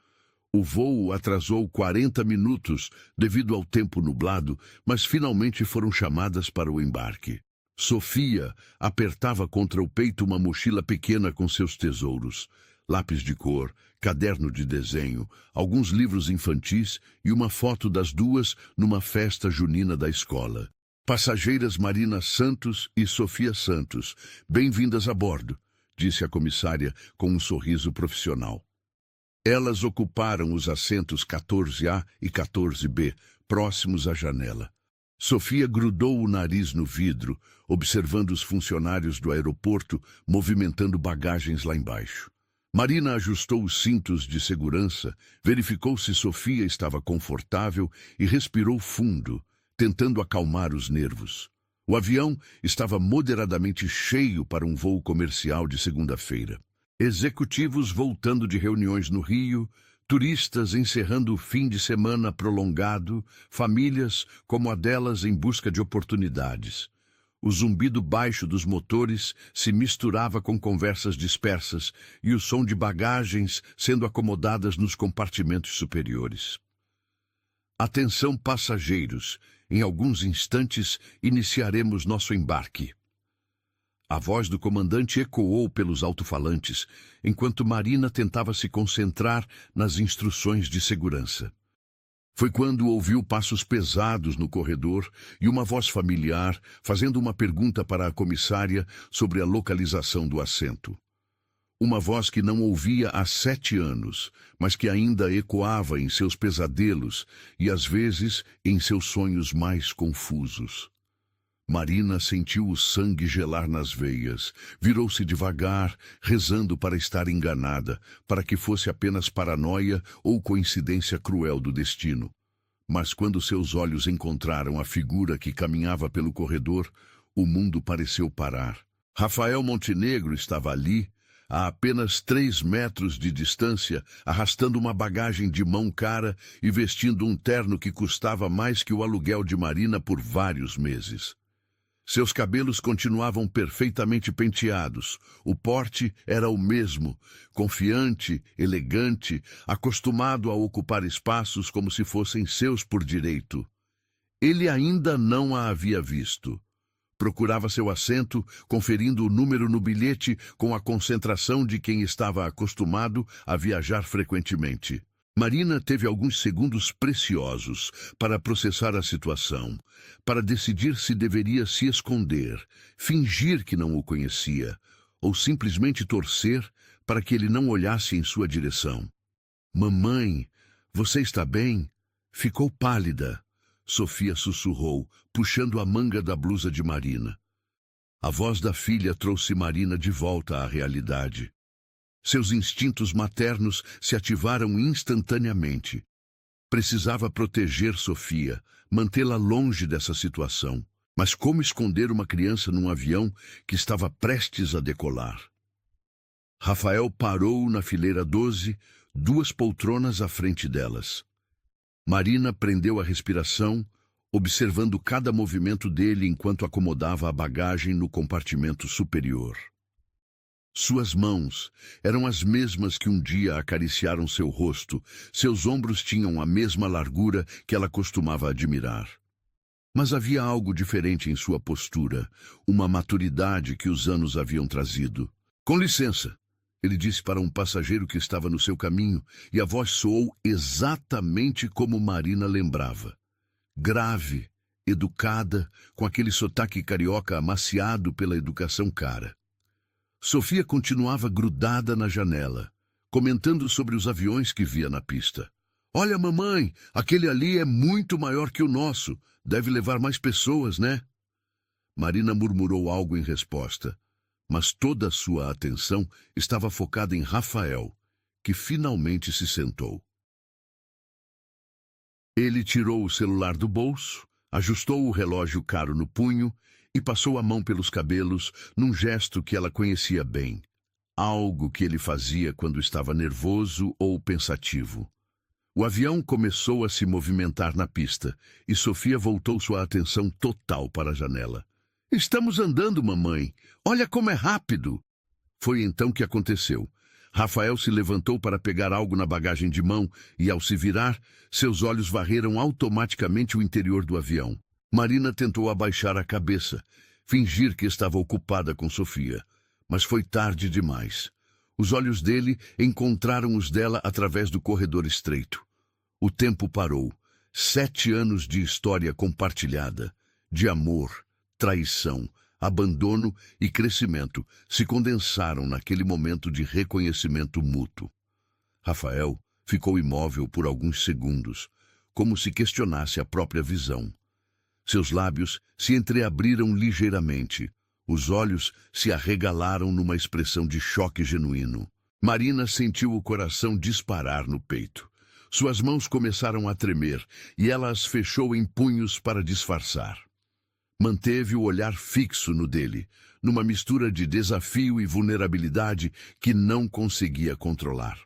O voo atrasou 40 minutos devido ao tempo nublado, mas finalmente foram chamadas para o embarque. Sofia apertava contra o peito uma mochila pequena com seus tesouros, lápis de cor, caderno de desenho, alguns livros infantis e uma foto das duas numa festa junina da escola. Passageiras Marina Santos e Sofia Santos, bem-vindas a bordo, disse a comissária com um sorriso profissional. Elas ocuparam os assentos 14A e 14B, próximos à janela. Sofia grudou o nariz no vidro, observando os funcionários do aeroporto movimentando bagagens lá embaixo. Marina ajustou os cintos de segurança, verificou se Sofia estava confortável e respirou fundo, tentando acalmar os nervos. O avião estava moderadamente cheio para um voo comercial de segunda-feira. Executivos voltando de reuniões no Rio, turistas encerrando o fim de semana prolongado, famílias como a delas em busca de oportunidades. O zumbido baixo dos motores se misturava com conversas dispersas e o som de bagagens sendo acomodadas nos compartimentos superiores. Atenção passageiros, em alguns instantes iniciaremos nosso embarque. A voz do comandante ecoou pelos alto-falantes, enquanto Marina tentava se concentrar nas instruções de segurança. Foi quando ouviu passos pesados no corredor e uma voz familiar fazendo uma pergunta para a comissária sobre a localização do assento. Uma voz que não ouvia há 7 anos, mas que ainda ecoava em seus pesadelos e, às vezes, em seus sonhos mais confusos. Marina sentiu o sangue gelar nas veias, virou-se devagar, rezando para estar enganada, para que fosse apenas paranoia ou coincidência cruel do destino. Mas quando seus olhos encontraram a figura que caminhava pelo corredor, o mundo pareceu parar. Rafael Montenegro estava ali, a apenas 3 metros de distância, arrastando uma bagagem de mão cara e vestindo um terno que custava mais que o aluguel de Marina por vários meses. Seus cabelos continuavam perfeitamente penteados. O porte era o mesmo, confiante, elegante, acostumado a ocupar espaços como se fossem seus por direito. Ele ainda não a havia visto. Procurava seu assento, conferindo o número no bilhete com a concentração de quem estava acostumado a viajar frequentemente. Marina teve alguns segundos preciosos para processar a situação, para decidir se deveria se esconder, fingir que não o conhecia, ou simplesmente torcer para que ele não olhasse em sua direção. Mamãe, você está bem? Ficou pálida. Sofia sussurrou, puxando a manga da blusa de Marina. A voz da filha trouxe Marina de volta à realidade. Seus instintos maternos se ativaram instantaneamente. Precisava proteger Sofia, mantê-la longe dessa situação. Mas como esconder uma criança num avião que estava prestes a decolar? Rafael parou na fileira 12, 2 poltronas à frente delas. Marina prendeu a respiração, observando cada movimento dele enquanto acomodava a bagagem no compartimento superior. Suas mãos eram as mesmas que um dia acariciaram seu rosto, seus ombros tinham a mesma largura que ela costumava admirar. Mas havia algo diferente em sua postura, uma maturidade que os anos haviam trazido. Com licença, ele disse para um passageiro que estava no seu caminho, e a voz soou exatamente como Marina lembrava. Grave, educada, com aquele sotaque carioca amaciado pela educação cara. Sofia continuava grudada na janela, comentando sobre os aviões que via na pista. Olha, mamãe, aquele ali é muito maior que o nosso. Deve levar mais pessoas, né? Marina murmurou algo em resposta, mas toda a sua atenção estava focada em Rafael, que finalmente se sentou. Ele tirou o celular do bolso, ajustou o relógio caro no punho e passou a mão pelos cabelos num gesto que ela conhecia bem, algo que ele fazia quando estava nervoso ou pensativo. O avião começou a se movimentar na pista e Sofia voltou sua atenção total para a janela. Estamos andando, mamãe. Olha como é rápido. Foi então que aconteceu. Rafael se levantou para pegar algo na bagagem de mão e, ao se virar, seus olhos varreram automaticamente o interior do avião. Marina tentou abaixar a cabeça, fingir que estava ocupada com Sofia, mas foi tarde demais. Os olhos dele encontraram os dela através do corredor estreito. O tempo parou. 7 anos de história compartilhada, de amor, traição, abandono e crescimento se condensaram naquele momento de reconhecimento mútuo. Rafael ficou imóvel por alguns segundos, como se questionasse a própria visão. Seus lábios se entreabriram ligeiramente, os olhos se arregalaram numa expressão de choque genuíno. Marina sentiu o coração disparar no peito. Suas mãos começaram a tremer e ela as fechou em punhos para disfarçar. Manteve o olhar fixo no dele, numa mistura de desafio e vulnerabilidade que não conseguia controlar.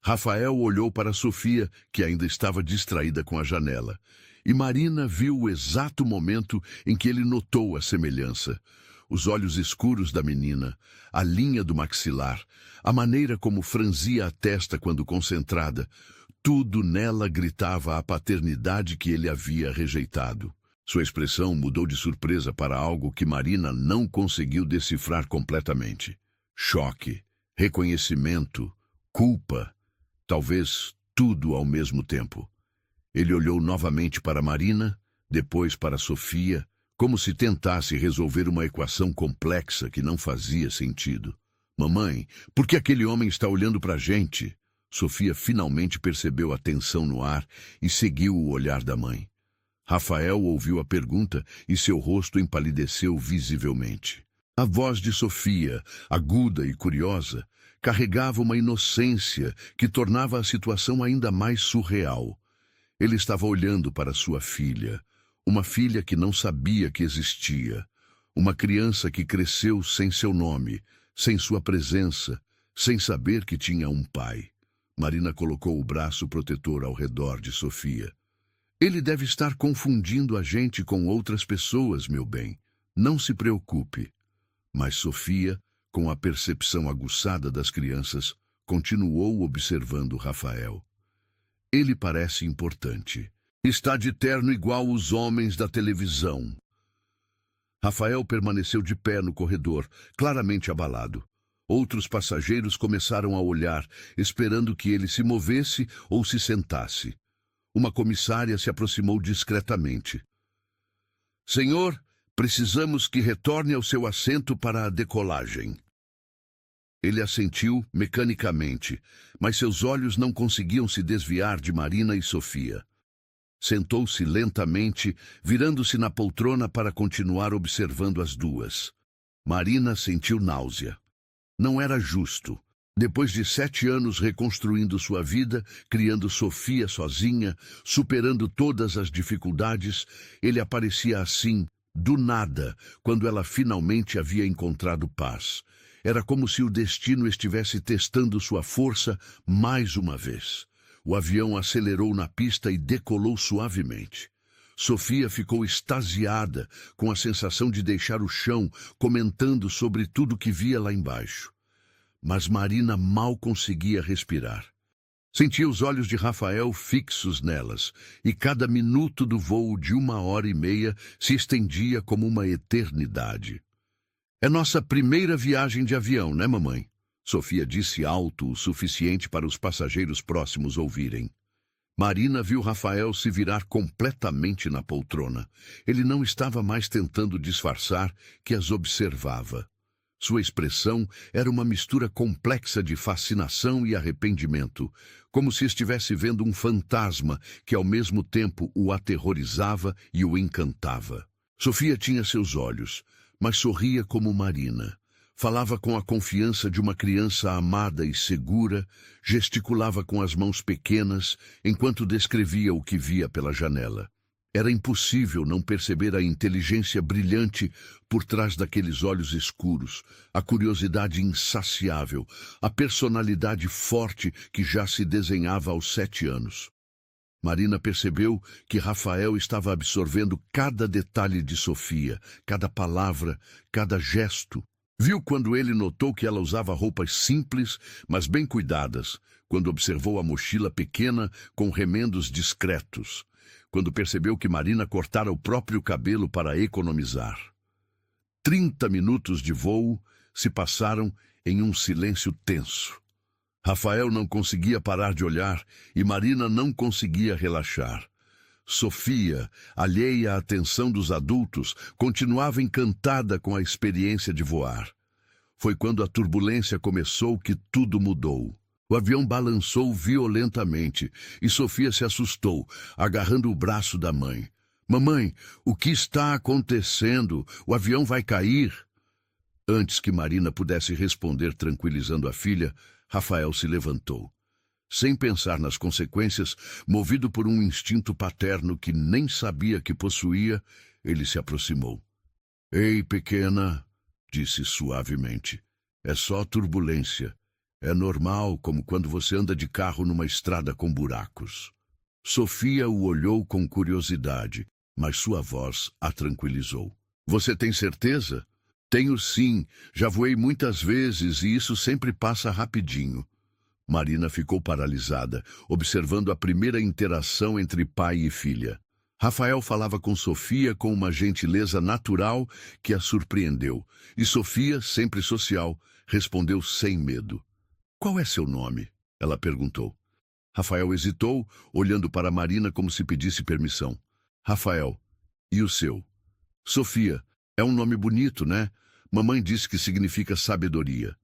Rafael olhou para Sofia, que ainda estava distraída com a janela, e Marina viu o exato momento em que ele notou a semelhança. Os olhos escuros da menina, a linha do maxilar, a maneira como franzia a testa quando concentrada, tudo nela gritava a paternidade que ele havia rejeitado. Sua expressão mudou de surpresa para algo que Marina não conseguiu decifrar completamente. Choque, reconhecimento, culpa, talvez tudo ao mesmo tempo. Ele olhou novamente para Marina, depois para Sofia, como se tentasse resolver uma equação complexa que não fazia sentido. Mamãe, por que aquele homem está olhando para a gente? Sofia finalmente percebeu a tensão no ar e seguiu o olhar da mãe. Rafael ouviu a pergunta e seu rosto empalideceu visivelmente. A voz de Sofia, aguda e curiosa, carregava uma inocência que tornava a situação ainda mais surreal. Ele estava olhando para sua filha, uma filha que não sabia que existia, uma criança que cresceu sem seu nome, sem sua presença, sem saber que tinha um pai. Marina colocou o braço protetor ao redor de Sofia. Ele deve estar confundindo a gente com outras pessoas, meu bem. Não se preocupe. Mas Sofia, com a percepção aguçada das crianças, continuou observando Rafael. Ele parece importante. Está de terno igual os homens da televisão. Rafael permaneceu de pé no corredor, claramente abalado. Outros passageiros começaram a olhar, esperando que ele se movesse ou se sentasse. Uma comissária se aproximou discretamente. Senhor, precisamos que retorne ao seu assento para a decolagem. Ele assentiu mecanicamente, mas seus olhos não conseguiam se desviar de Marina e Sofia. Sentou-se lentamente, virando-se na poltrona para continuar observando as duas. Marina sentiu náusea. Não era justo. Depois de 7 anos reconstruindo sua vida, criando Sofia sozinha, superando todas as dificuldades, ele aparecia assim, do nada, quando ela finalmente havia encontrado paz. Era como se o destino estivesse testando sua força mais uma vez. O avião acelerou na pista e decolou suavemente. Sofia ficou extasiada, com a sensação de deixar o chão, comentando sobre tudo que via lá embaixo. Mas Marina mal conseguia respirar. Sentia os olhos de Rafael fixos nelas, e cada minuto do voo de 1h30 se estendia como uma eternidade. É nossa primeira viagem de avião, né, mamãe? Sofia disse alto o suficiente para os passageiros próximos ouvirem. Marina viu Rafael se virar completamente na poltrona. Ele não estava mais tentando disfarçar que as observava. Sua expressão era uma mistura complexa de fascinação e arrependimento, como se estivesse vendo um fantasma que ao mesmo tempo o aterrorizava e o encantava. Sofia tinha seus olhos, mas sorria como Marina. Falava com a confiança de uma criança amada e segura, gesticulava com as mãos pequenas, enquanto descrevia o que via pela janela. Era impossível não perceber a inteligência brilhante por trás daqueles olhos escuros, a curiosidade insaciável, a personalidade forte que já se desenhava aos 7 anos. Marina percebeu que Rafael estava absorvendo cada detalhe de Sofia, cada palavra, cada gesto. Viu quando ele notou que ela usava roupas simples, mas bem cuidadas, quando observou a mochila pequena com remendos discretos, quando percebeu que Marina cortara o próprio cabelo para economizar. 30 minutos de voo se passaram em um silêncio tenso. Rafael não conseguia parar de olhar e Marina não conseguia relaxar. Sofia, alheia à atenção dos adultos, continuava encantada com a experiência de voar. Foi quando a turbulência começou que tudo mudou. O avião balançou violentamente e Sofia se assustou, agarrando o braço da mãe. Mamãe, o que está acontecendo? O avião vai cair? Antes que Marina pudesse responder tranquilizando a filha, Rafael se levantou. Sem pensar nas consequências, movido por um instinto paterno que nem sabia que possuía, ele se aproximou. Ei, pequena, disse suavemente, é só turbulência. É normal, como quando você anda de carro numa estrada com buracos. Sofia o olhou com curiosidade, mas sua voz a tranquilizou. Você tem certeza? Tenho sim, já voei muitas vezes e isso sempre passa rapidinho. Marina ficou paralisada, observando a primeira interação entre pai e filha. Rafael falava com Sofia com uma gentileza natural que a surpreendeu, e Sofia, sempre social, respondeu sem medo. Qual é seu nome? Ela perguntou. Rafael hesitou, olhando para Marina como se pedisse permissão. Rafael, e o seu? Sofia, é um nome bonito, né? Mamãe disse que significa sabedoria.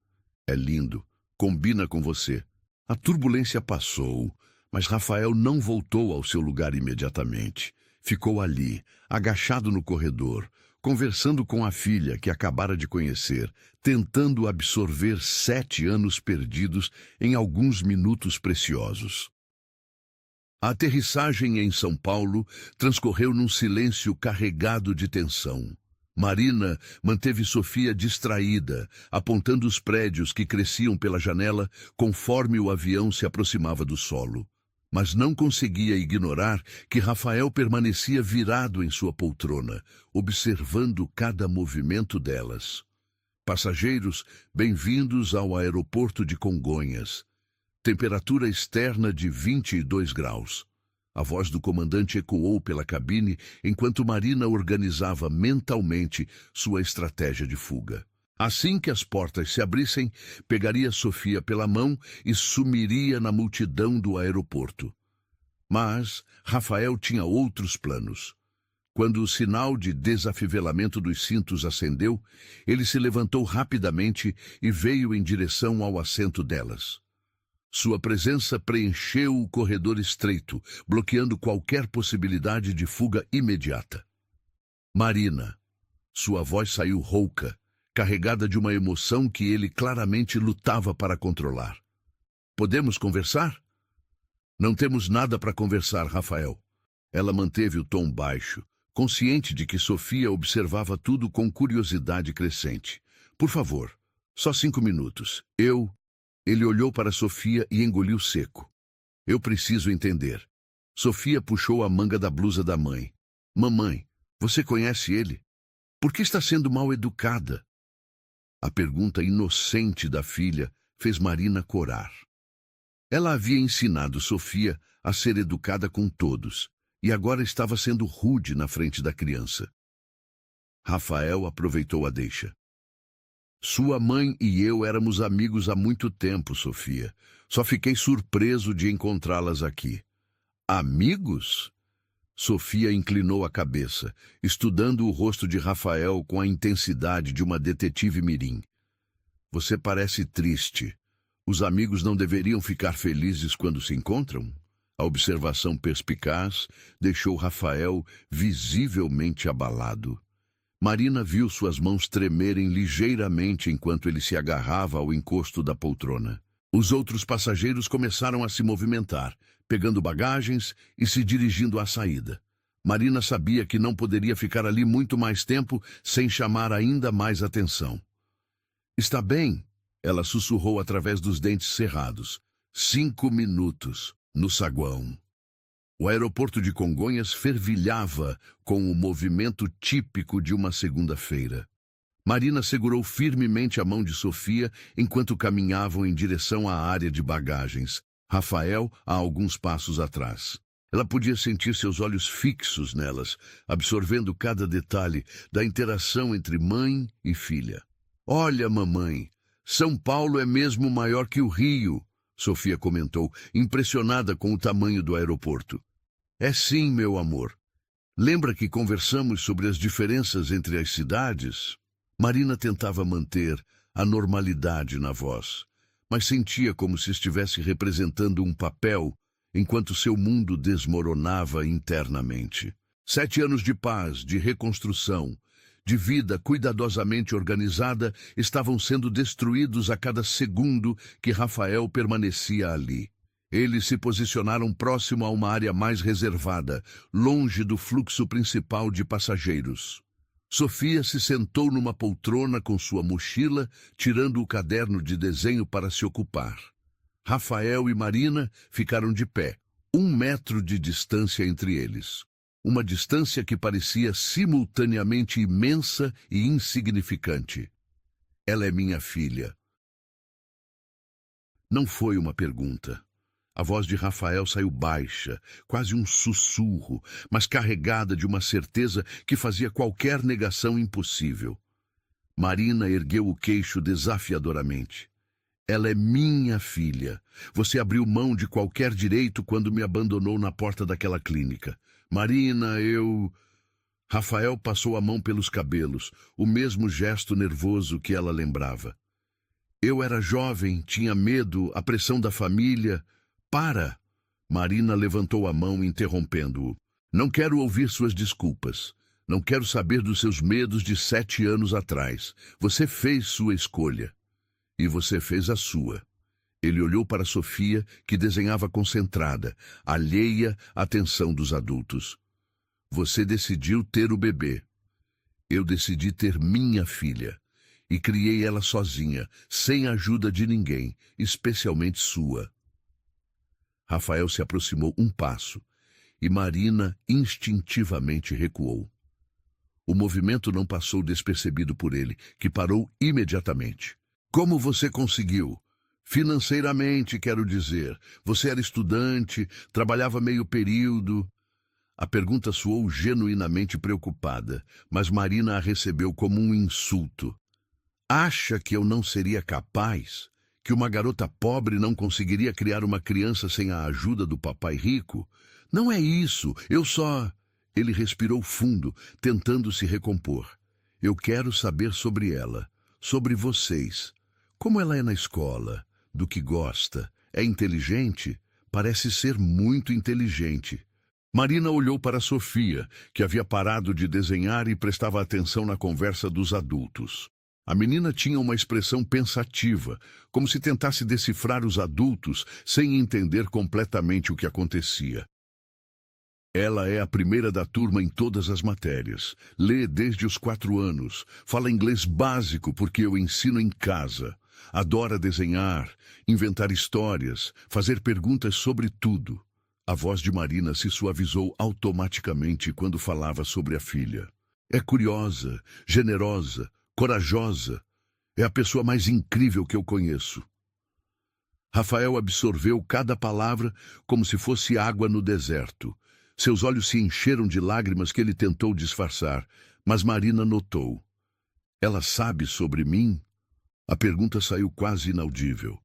É lindo, combina com você. A turbulência passou, mas Rafael não voltou ao seu lugar imediatamente. Ficou ali, agachado no corredor, conversando com a filha que acabara de conhecer, tentando absorver 7 anos perdidos em alguns minutos preciosos. A aterrissagem em São Paulo transcorreu num silêncio carregado de tensão. Marina manteve Sofia distraída, apontando os prédios que cresciam pela janela conforme o avião se aproximava do solo. Mas não conseguia ignorar que Rafael permanecia virado em sua poltrona, observando cada movimento delas. Passageiros, bem-vindos ao aeroporto de Congonhas. Temperatura externa de 22 graus. A voz do comandante ecoou pela cabine enquanto Marina organizava mentalmente sua estratégia de fuga. Assim que as portas se abrissem, pegaria Sofia pela mão e sumiria na multidão do aeroporto. Mas Rafael tinha outros planos. Quando o sinal de desafivelamento dos cintos acendeu, ele se levantou rapidamente e veio em direção ao assento delas. Sua presença preencheu o corredor estreito, bloqueando qualquer possibilidade de fuga imediata. Marina. Sua voz saiu rouca, carregada de uma emoção que ele claramente lutava para controlar. Podemos conversar? Não temos nada para conversar, Rafael. Ela manteve o tom baixo, consciente de que Sofia observava tudo com curiosidade crescente. Por favor, só 5 minutos. Ele olhou para Sofia e engoliu seco. Eu preciso entender. Sofia puxou a manga da blusa da mãe. Mamãe, você conhece ele? Por que está sendo mal educada? A pergunta inocente da filha fez Marina corar. Ela havia ensinado Sofia a ser educada com todos, e agora estava sendo rude na frente da criança. Rafael aproveitou a deixa. Sua mãe e eu éramos amigos há muito tempo, Sofia. Só fiquei surpreso de encontrá-las aqui. Amigos? Sofia inclinou a cabeça, estudando o rosto de Rafael com a intensidade de uma detetive mirim. Você parece triste. Os amigos não deveriam ficar felizes quando se encontram? A observação perspicaz deixou Rafael visivelmente abalado. Marina viu suas mãos tremerem ligeiramente enquanto ele se agarrava ao encosto da poltrona. Os outros passageiros começaram a se movimentar, pegando bagagens e se dirigindo à saída. Marina sabia que não poderia ficar ali muito mais tempo sem chamar ainda mais atenção. Está bem, ela sussurrou através dos dentes cerrados. 5 minutos, no saguão. O aeroporto de Congonhas fervilhava com o movimento típico de uma segunda-feira. Marina segurou firmemente a mão de Sofia enquanto caminhavam em direção à área de bagagens, Rafael a alguns passos atrás. Ela podia sentir seus olhos fixos nelas, absorvendo cada detalhe da interação entre mãe e filha. Olha, mamãe, São Paulo é mesmo maior que o Rio, Sofia comentou, impressionada com o tamanho do aeroporto. É sim, meu amor. Lembra que conversamos sobre as diferenças entre as cidades? Marina tentava manter a normalidade na voz, mas sentia como se estivesse representando um papel enquanto seu mundo desmoronava internamente. 7 anos de paz, de reconstrução, de vida cuidadosamente organizada estavam sendo destruídos a cada segundo que Rafael permanecia ali. Eles se posicionaram próximo a uma área mais reservada, longe do fluxo principal de passageiros. Sofia se sentou numa poltrona com sua mochila, tirando o caderno de desenho para se ocupar. Rafael e Marina ficaram de pé, 1 metro de distância entre eles. Uma distância que parecia simultaneamente imensa e insignificante. Ela é minha filha. Não foi uma pergunta. A voz de Rafael saiu baixa, quase um sussurro, mas carregada de uma certeza que fazia qualquer negação impossível. Marina ergueu o queixo desafiadoramente. Ela é minha filha. Você abriu mão de qualquer direito quando me abandonou na porta daquela clínica. Marina, Rafael passou a mão pelos cabelos, o mesmo gesto nervoso que ela lembrava. Eu era jovem, tinha medo, a pressão da família... Para! Marina levantou a mão, interrompendo-o. Não quero ouvir suas desculpas. Não quero saber dos seus medos de 7 anos atrás. Você fez sua escolha. E você fez a sua. Ele olhou para Sofia, que desenhava concentrada, alheia à atenção dos adultos. Você decidiu ter o bebê. Eu decidi ter minha filha. E criei ela sozinha, sem a ajuda de ninguém, especialmente sua. Rafael se aproximou 1 passo, e Marina instintivamente recuou. O movimento não passou despercebido por ele, que parou imediatamente. Como você conseguiu? Financeiramente, quero dizer. Você era estudante, trabalhava meio período. A pergunta soou genuinamente preocupada, mas Marina a recebeu como um insulto. Acha que eu não seria capaz? Que uma garota pobre não conseguiria criar uma criança sem a ajuda do papai rico? Não é isso, eu só... Ele respirou fundo, tentando se recompor. Eu quero saber sobre ela, sobre vocês. Como ela é na escola, do que gosta, é inteligente? Parece ser muito inteligente. Marina olhou para Sofia, que havia parado de desenhar e prestava atenção na conversa dos adultos. A menina tinha uma expressão pensativa, como se tentasse decifrar os adultos sem entender completamente o que acontecia. Ela é a primeira da turma em todas as matérias. Lê desde os 4 anos. Fala inglês básico porque eu ensino em casa. Adora desenhar, inventar histórias, fazer perguntas sobre tudo. A voz de Marina se suavizou automaticamente quando falava sobre a filha. É curiosa, generosa, corajosa. É a pessoa mais incrível que eu conheço. Rafael absorveu cada palavra como se fosse água no deserto. Seus olhos se encheram de lágrimas que ele tentou disfarçar, mas Marina notou. Ela sabe sobre mim? A pergunta saiu quase inaudível.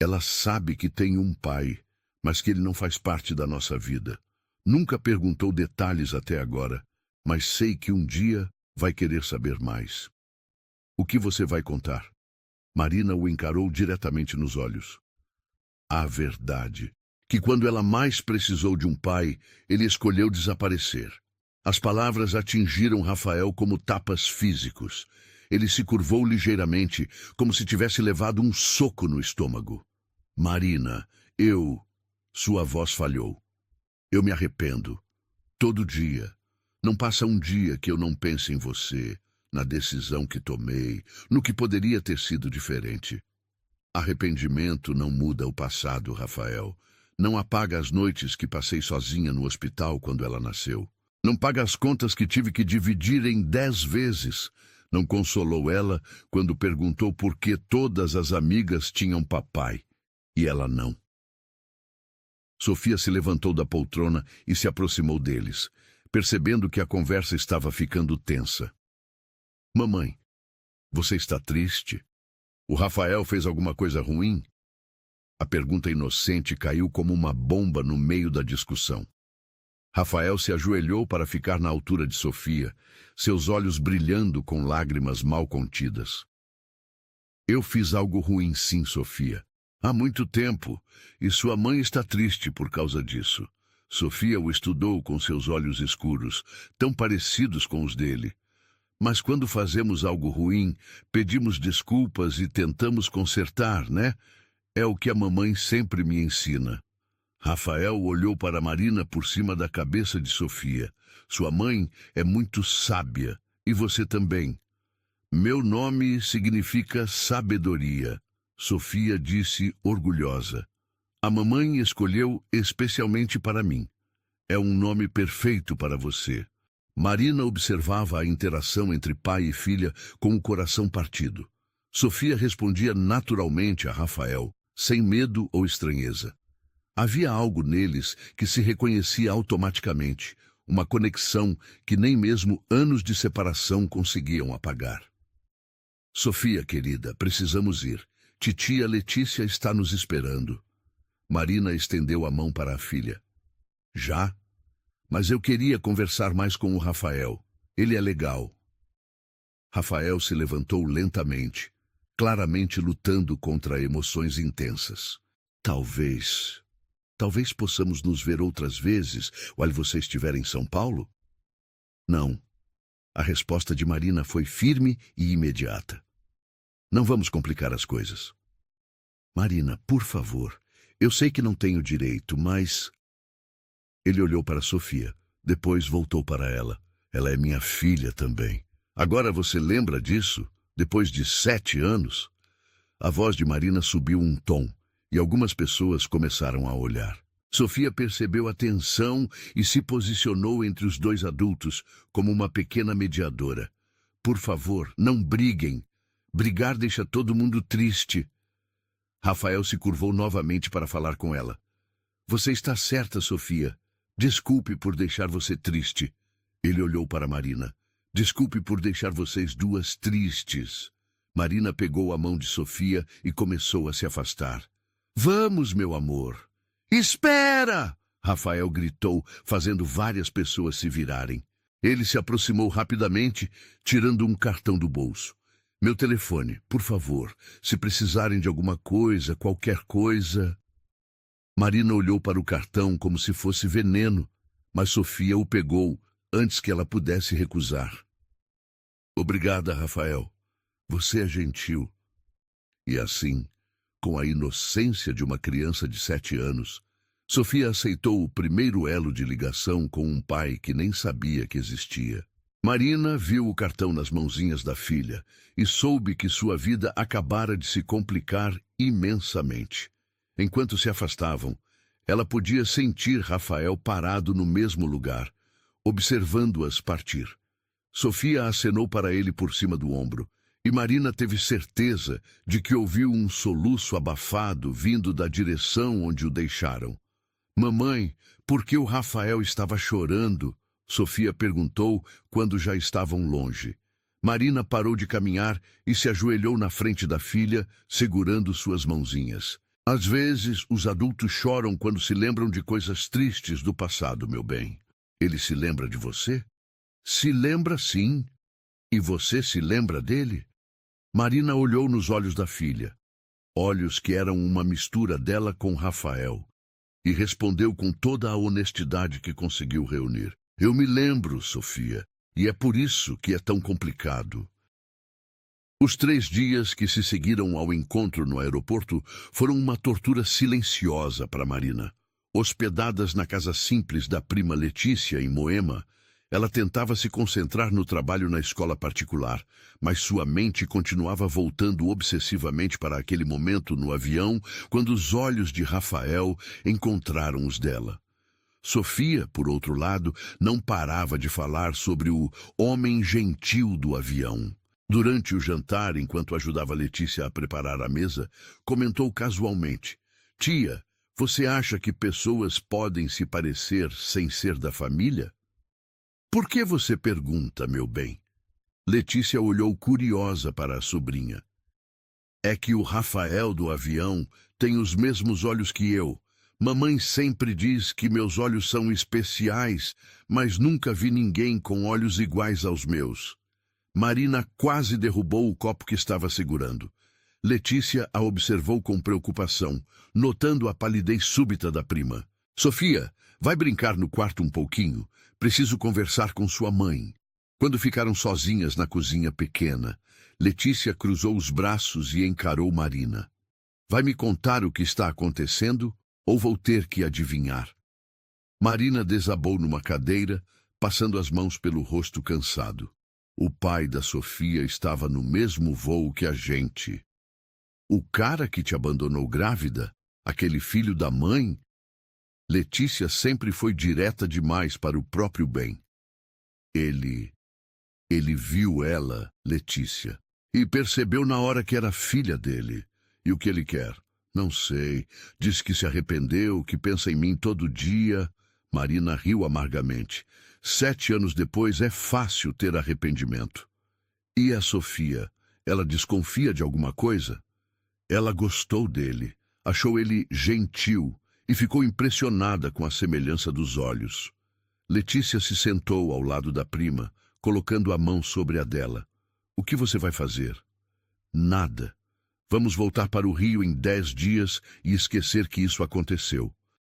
Ela sabe que tem um pai, mas que ele não faz parte da nossa vida. Nunca perguntou detalhes até agora, mas sei que um dia vai querer saber mais. O que você vai contar? Marina o encarou diretamente nos olhos. A verdade. Que quando ela mais precisou de um pai, ele escolheu desaparecer. As palavras atingiram Rafael como tapas físicos. Ele se curvou ligeiramente, como se tivesse levado um soco no estômago. Marina, Sua voz falhou. Eu me arrependo. Todo dia. Não passa um dia que eu não pense em você, na decisão que tomei, no que poderia ter sido diferente. Arrependimento não muda o passado, Rafael. Não apaga as noites que passei sozinha no hospital quando ela nasceu. Não paga as contas que tive que dividir em 10 vezes. Não consolou ela quando perguntou por que todas as amigas tinham papai e ela não. Sofia se levantou da poltrona e se aproximou deles, percebendo que a conversa estava ficando tensa. Mamãe, você está triste? O Rafael fez alguma coisa ruim? A pergunta inocente caiu como uma bomba no meio da discussão. Rafael se ajoelhou para ficar na altura de Sofia, seus olhos brilhando com lágrimas mal contidas. Eu fiz algo ruim sim, Sofia. Há muito tempo, e sua mãe está triste por causa disso. Sofia o estudou com seus olhos escuros, tão parecidos com os dele. Mas quando fazemos algo ruim, pedimos desculpas e tentamos consertar, né? É o que a mamãe sempre me ensina. Rafael olhou para Marina por cima da cabeça de Sofia. Sua mãe é muito sábia, e você também. Meu nome significa sabedoria, Sofia disse orgulhosa. A mamãe escolheu especialmente para mim. É um nome perfeito para você. Marina observava a interação entre pai e filha com o coração partido. Sofia respondia naturalmente a Rafael, sem medo ou estranheza. Havia algo neles que se reconhecia automaticamente, uma conexão que nem mesmo anos de separação conseguiam apagar. Sofia, querida, precisamos ir. Titia Letícia está nos esperando. Marina estendeu a mão para a filha. Já? Mas eu queria conversar mais com o Rafael. Ele é legal. Rafael se levantou lentamente, claramente lutando contra emoções intensas. Talvez possamos nos ver outras vezes, quando você estiver em São Paulo? Não. A resposta de Marina foi firme e imediata. Não vamos complicar as coisas. Marina, por favor, eu sei que não tenho direito, mas... Ele olhou para Sofia, depois voltou para ela. Ela é minha filha também. Agora você lembra disso? Depois de 7 anos? A voz de Marina subiu um tom, e algumas pessoas começaram a olhar. Sofia percebeu a tensão e se posicionou entre os dois adultos como uma pequena mediadora. Por favor, não briguem. Brigar deixa todo mundo triste. Rafael se curvou novamente para falar com ela. Você está certa, Sofia. Desculpe por deixar você triste. Ele olhou para Marina. Desculpe por deixar vocês duas tristes. Marina pegou a mão de Sofia e começou a se afastar. Vamos, meu amor. Espera! Rafael gritou, fazendo várias pessoas se virarem. Ele se aproximou rapidamente, tirando um cartão do bolso. Meu telefone, por favor, se precisarem de alguma coisa, qualquer coisa... Marina olhou para o cartão como se fosse veneno, mas Sofia o pegou antes que ela pudesse recusar. Obrigada, Rafael. Você é gentil. E assim, com a inocência de uma criança de 7 anos, Sofia aceitou o primeiro elo de ligação com um pai que nem sabia que existia. Marina viu o cartão nas mãozinhas da filha e soube que sua vida acabara de se complicar imensamente. Enquanto se afastavam, ela podia sentir Rafael parado no mesmo lugar, observando-as partir. Sofia acenou para ele por cima do ombro, e Marina teve certeza de que ouviu um soluço abafado vindo da direção onde o deixaram. Mamãe, por que o Rafael estava chorando? Sofia perguntou quando já estavam longe. Marina parou de caminhar e se ajoelhou na frente da filha, segurando suas mãozinhas. Às vezes, os adultos choram quando se lembram de coisas tristes do passado, meu bem. Ele se lembra de você? Se lembra, sim. E você se lembra dele? Marina olhou nos olhos da filha, olhos que eram uma mistura dela com Rafael, e respondeu com toda a honestidade que conseguiu reunir. Eu me lembro, Sofia, e é por isso que é tão complicado. Os 3 dias que se seguiram ao encontro no aeroporto foram uma tortura silenciosa para Marina. Hospedadas na casa simples da prima Letícia, em Moema, ela tentava se concentrar no trabalho na escola particular, mas sua mente continuava voltando obsessivamente para aquele momento no avião, quando os olhos de Rafael encontraram os dela. Sofia, por outro lado, não parava de falar sobre o homem gentil do avião. Durante o jantar, enquanto ajudava Letícia a preparar a mesa, comentou casualmente: Tia, você acha que pessoas podem se parecer sem ser da família? Por que você pergunta, meu bem? Letícia olhou curiosa para a sobrinha. É que o Rafael do avião tem os mesmos olhos que eu. Mamãe sempre diz que meus olhos são especiais, mas nunca vi ninguém com olhos iguais aos meus. Marina quase derrubou o copo que estava segurando. Letícia a observou com preocupação, notando a palidez súbita da prima. Sofia, vai brincar no quarto um pouquinho. Preciso conversar com sua mãe. Quando ficaram sozinhas na cozinha pequena, Letícia cruzou os braços e encarou Marina. Vai me contar o que está acontecendo ou vou ter que adivinhar? Marina desabou numa cadeira, passando as mãos pelo rosto cansado. O pai da Sofia estava no mesmo voo que a gente. O cara que te abandonou grávida? Aquele filho da mãe? Letícia sempre foi direta demais para o próprio bem. Ele viu ela, Letícia, e percebeu na hora que era filha dele. E o que ele quer? Não sei. Diz que se arrependeu, que pensa em mim todo dia. Marina riu amargamente. 7 anos depois é fácil ter arrependimento. E a Sofia? Ela desconfia de alguma coisa? Ela gostou dele, achou ele gentil e ficou impressionada com a semelhança dos olhos. Letícia se sentou ao lado da prima, colocando a mão sobre a dela. O que você vai fazer? Nada. Vamos voltar para o Rio em 10 dias e esquecer que isso aconteceu.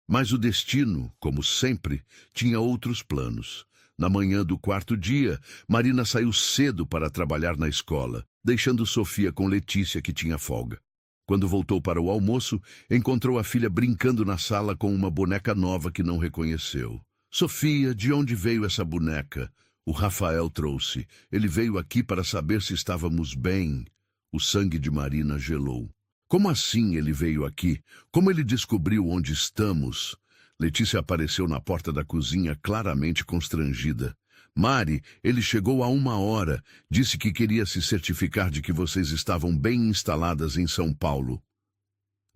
Mas o destino, como sempre, tinha outros planos. Na manhã do 4º dia, Marina saiu cedo para trabalhar na escola, deixando Sofia com Letícia, que tinha folga. Quando voltou para o almoço, encontrou a filha brincando na sala com uma boneca nova que não reconheceu. Sofia, de onde veio essa boneca? O Rafael trouxe. Ele veio aqui para saber se estávamos bem. O sangue de Marina gelou. Como assim ele veio aqui? Como ele descobriu onde estamos? Letícia apareceu na porta da cozinha, claramente constrangida. Mari, ele chegou há 1 hora. Disse que queria se certificar de que vocês estavam bem instaladas em São Paulo.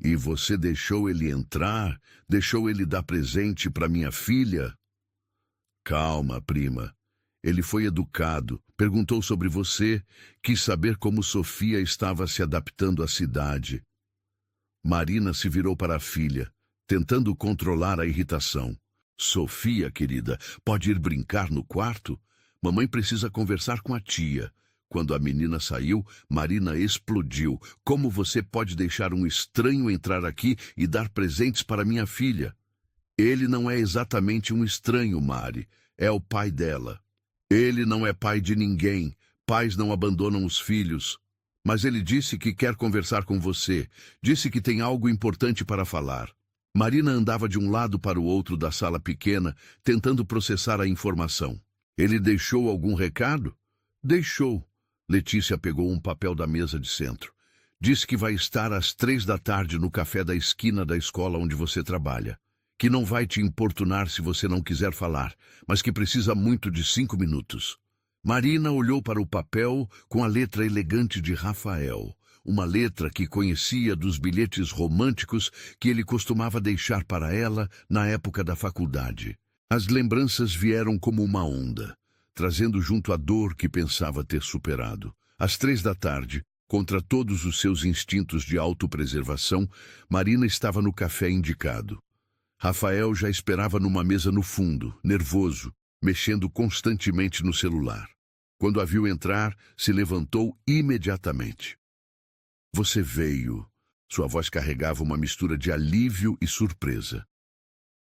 E você deixou ele entrar? Deixou ele dar presente para minha filha? Calma, prima. Ele foi educado, perguntou sobre você, quis saber como Sofia estava se adaptando à cidade. Marina se virou para a filha, tentando controlar a irritação. Sofia, querida, pode ir brincar no quarto? Mamãe precisa conversar com a tia. Quando a menina saiu, Marina explodiu. Como você pode deixar um estranho entrar aqui e dar presentes para minha filha? Ele não é exatamente um estranho, Mari. É o pai dela. Ele não é pai de ninguém. Pais não abandonam os filhos. Mas ele disse que quer conversar com você. Disse que tem algo importante para falar. Marina andava de um lado para o outro da sala pequena, tentando processar a informação. Ele deixou algum recado? Deixou. Letícia pegou um papel da mesa de centro. Disse que vai estar às 3 da tarde no café da esquina da escola onde você trabalha. Que não vai te importunar se você não quiser falar, mas que precisa muito de 5 minutos. Marina olhou para o papel com a letra elegante de Rafael, uma letra que conhecia dos bilhetes românticos que ele costumava deixar para ela na época da faculdade. As lembranças vieram como uma onda, trazendo junto a dor que pensava ter superado. Às 3 da tarde, contra todos os seus instintos de autopreservação, Marina estava no café indicado. Rafael já esperava numa mesa no fundo, nervoso, mexendo constantemente no celular. Quando a viu entrar, se levantou imediatamente. Você veio. Sua voz carregava uma mistura de alívio e surpresa.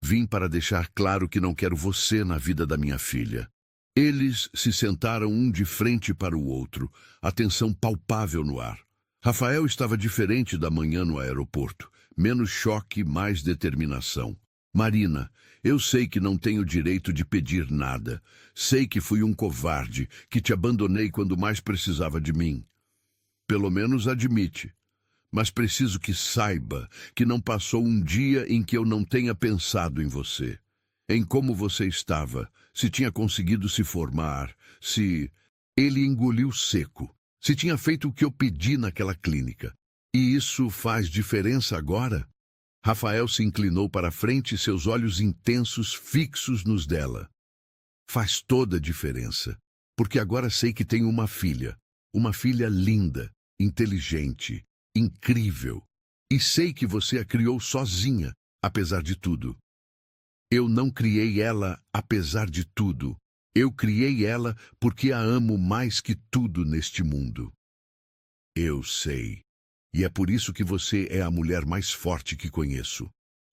Vim para deixar claro que não quero você na vida da minha filha. Eles se sentaram um de frente para o outro, a tensão palpável no ar. Rafael estava diferente da manhã no aeroporto. Menos choque, mais determinação. Marina, eu sei que não tenho direito de pedir nada. Sei que fui um covarde, que te abandonei quando mais precisava de mim. Pelo menos admite. Mas preciso que saiba que não passou um dia em que eu não tenha pensado em você. Em como você estava, se tinha conseguido se formar, se... Ele engoliu seco. Se tinha feito o que eu pedi naquela clínica. E isso faz diferença agora? Rafael se inclinou para a frente, seus olhos intensos fixos nos dela. Faz toda a diferença, porque agora sei que tenho uma filha linda, inteligente, incrível, e sei que você a criou sozinha, apesar de tudo. Eu não criei ela apesar de tudo. Eu criei ela porque a amo mais que tudo neste mundo. Eu sei. E é por isso que você é a mulher mais forte que conheço.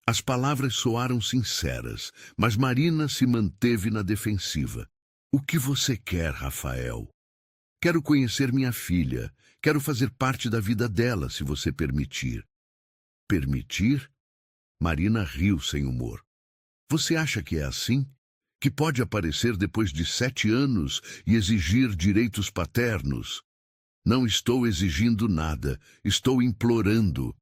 As palavras soaram sinceras, mas Marina se manteve na defensiva. O que você quer, Rafael? Quero conhecer minha filha. Quero fazer parte da vida dela, se você permitir. Permitir? Marina riu sem humor. Você acha que é assim? Que pode aparecer depois de 7 anos e exigir direitos paternos? Não estou exigindo nada, estou implorando.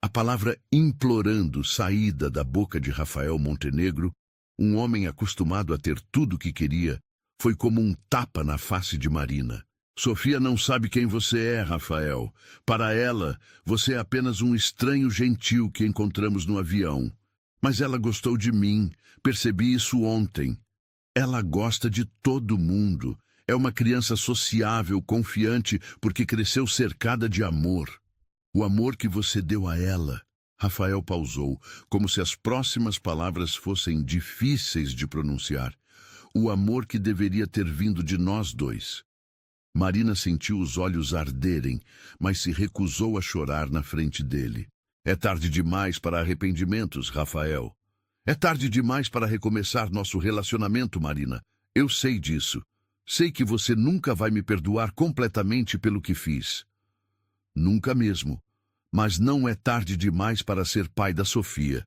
A palavra implorando saída da boca de Rafael Montenegro, um homem acostumado a ter tudo o que queria, foi como um tapa na face de Marina. Sofia não sabe quem você é, Rafael. Para ela, você é apenas um estranho gentil que encontramos no avião. Mas ela gostou de mim, percebi isso ontem. Ela gosta de todo mundo. É uma criança sociável, confiante, porque cresceu cercada de amor. O amor que você deu a ela. Rafael pausou, como se as próximas palavras fossem difíceis de pronunciar. O amor que deveria ter vindo de nós dois. Marina sentiu os olhos arderem, mas se recusou a chorar na frente dele. É tarde demais para arrependimentos, Rafael. É tarde demais para recomeçar nosso relacionamento, Marina. Eu sei disso. Sei que você nunca vai me perdoar completamente pelo que fiz. Nunca mesmo. Mas não é tarde demais para ser pai da Sofia.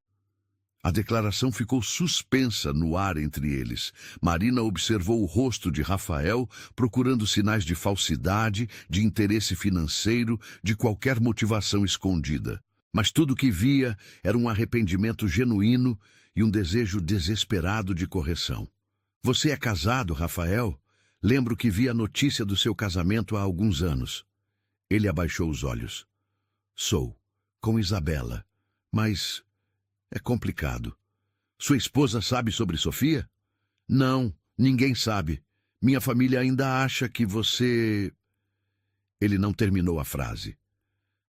A declaração ficou suspensa no ar entre eles. Marina observou o rosto de Rafael, procurando sinais de falsidade, de interesse financeiro, de qualquer motivação escondida. Mas tudo que via era um arrependimento genuíno e um desejo desesperado de correção. Você é casado, Rafael? Lembro que vi a notícia do seu casamento há alguns anos. Ele abaixou os olhos. Sou. com Isabela. Mas é complicado. Sua esposa sabe sobre Sofia? Não, ninguém sabe. Minha família ainda acha que você... Ele não terminou a frase.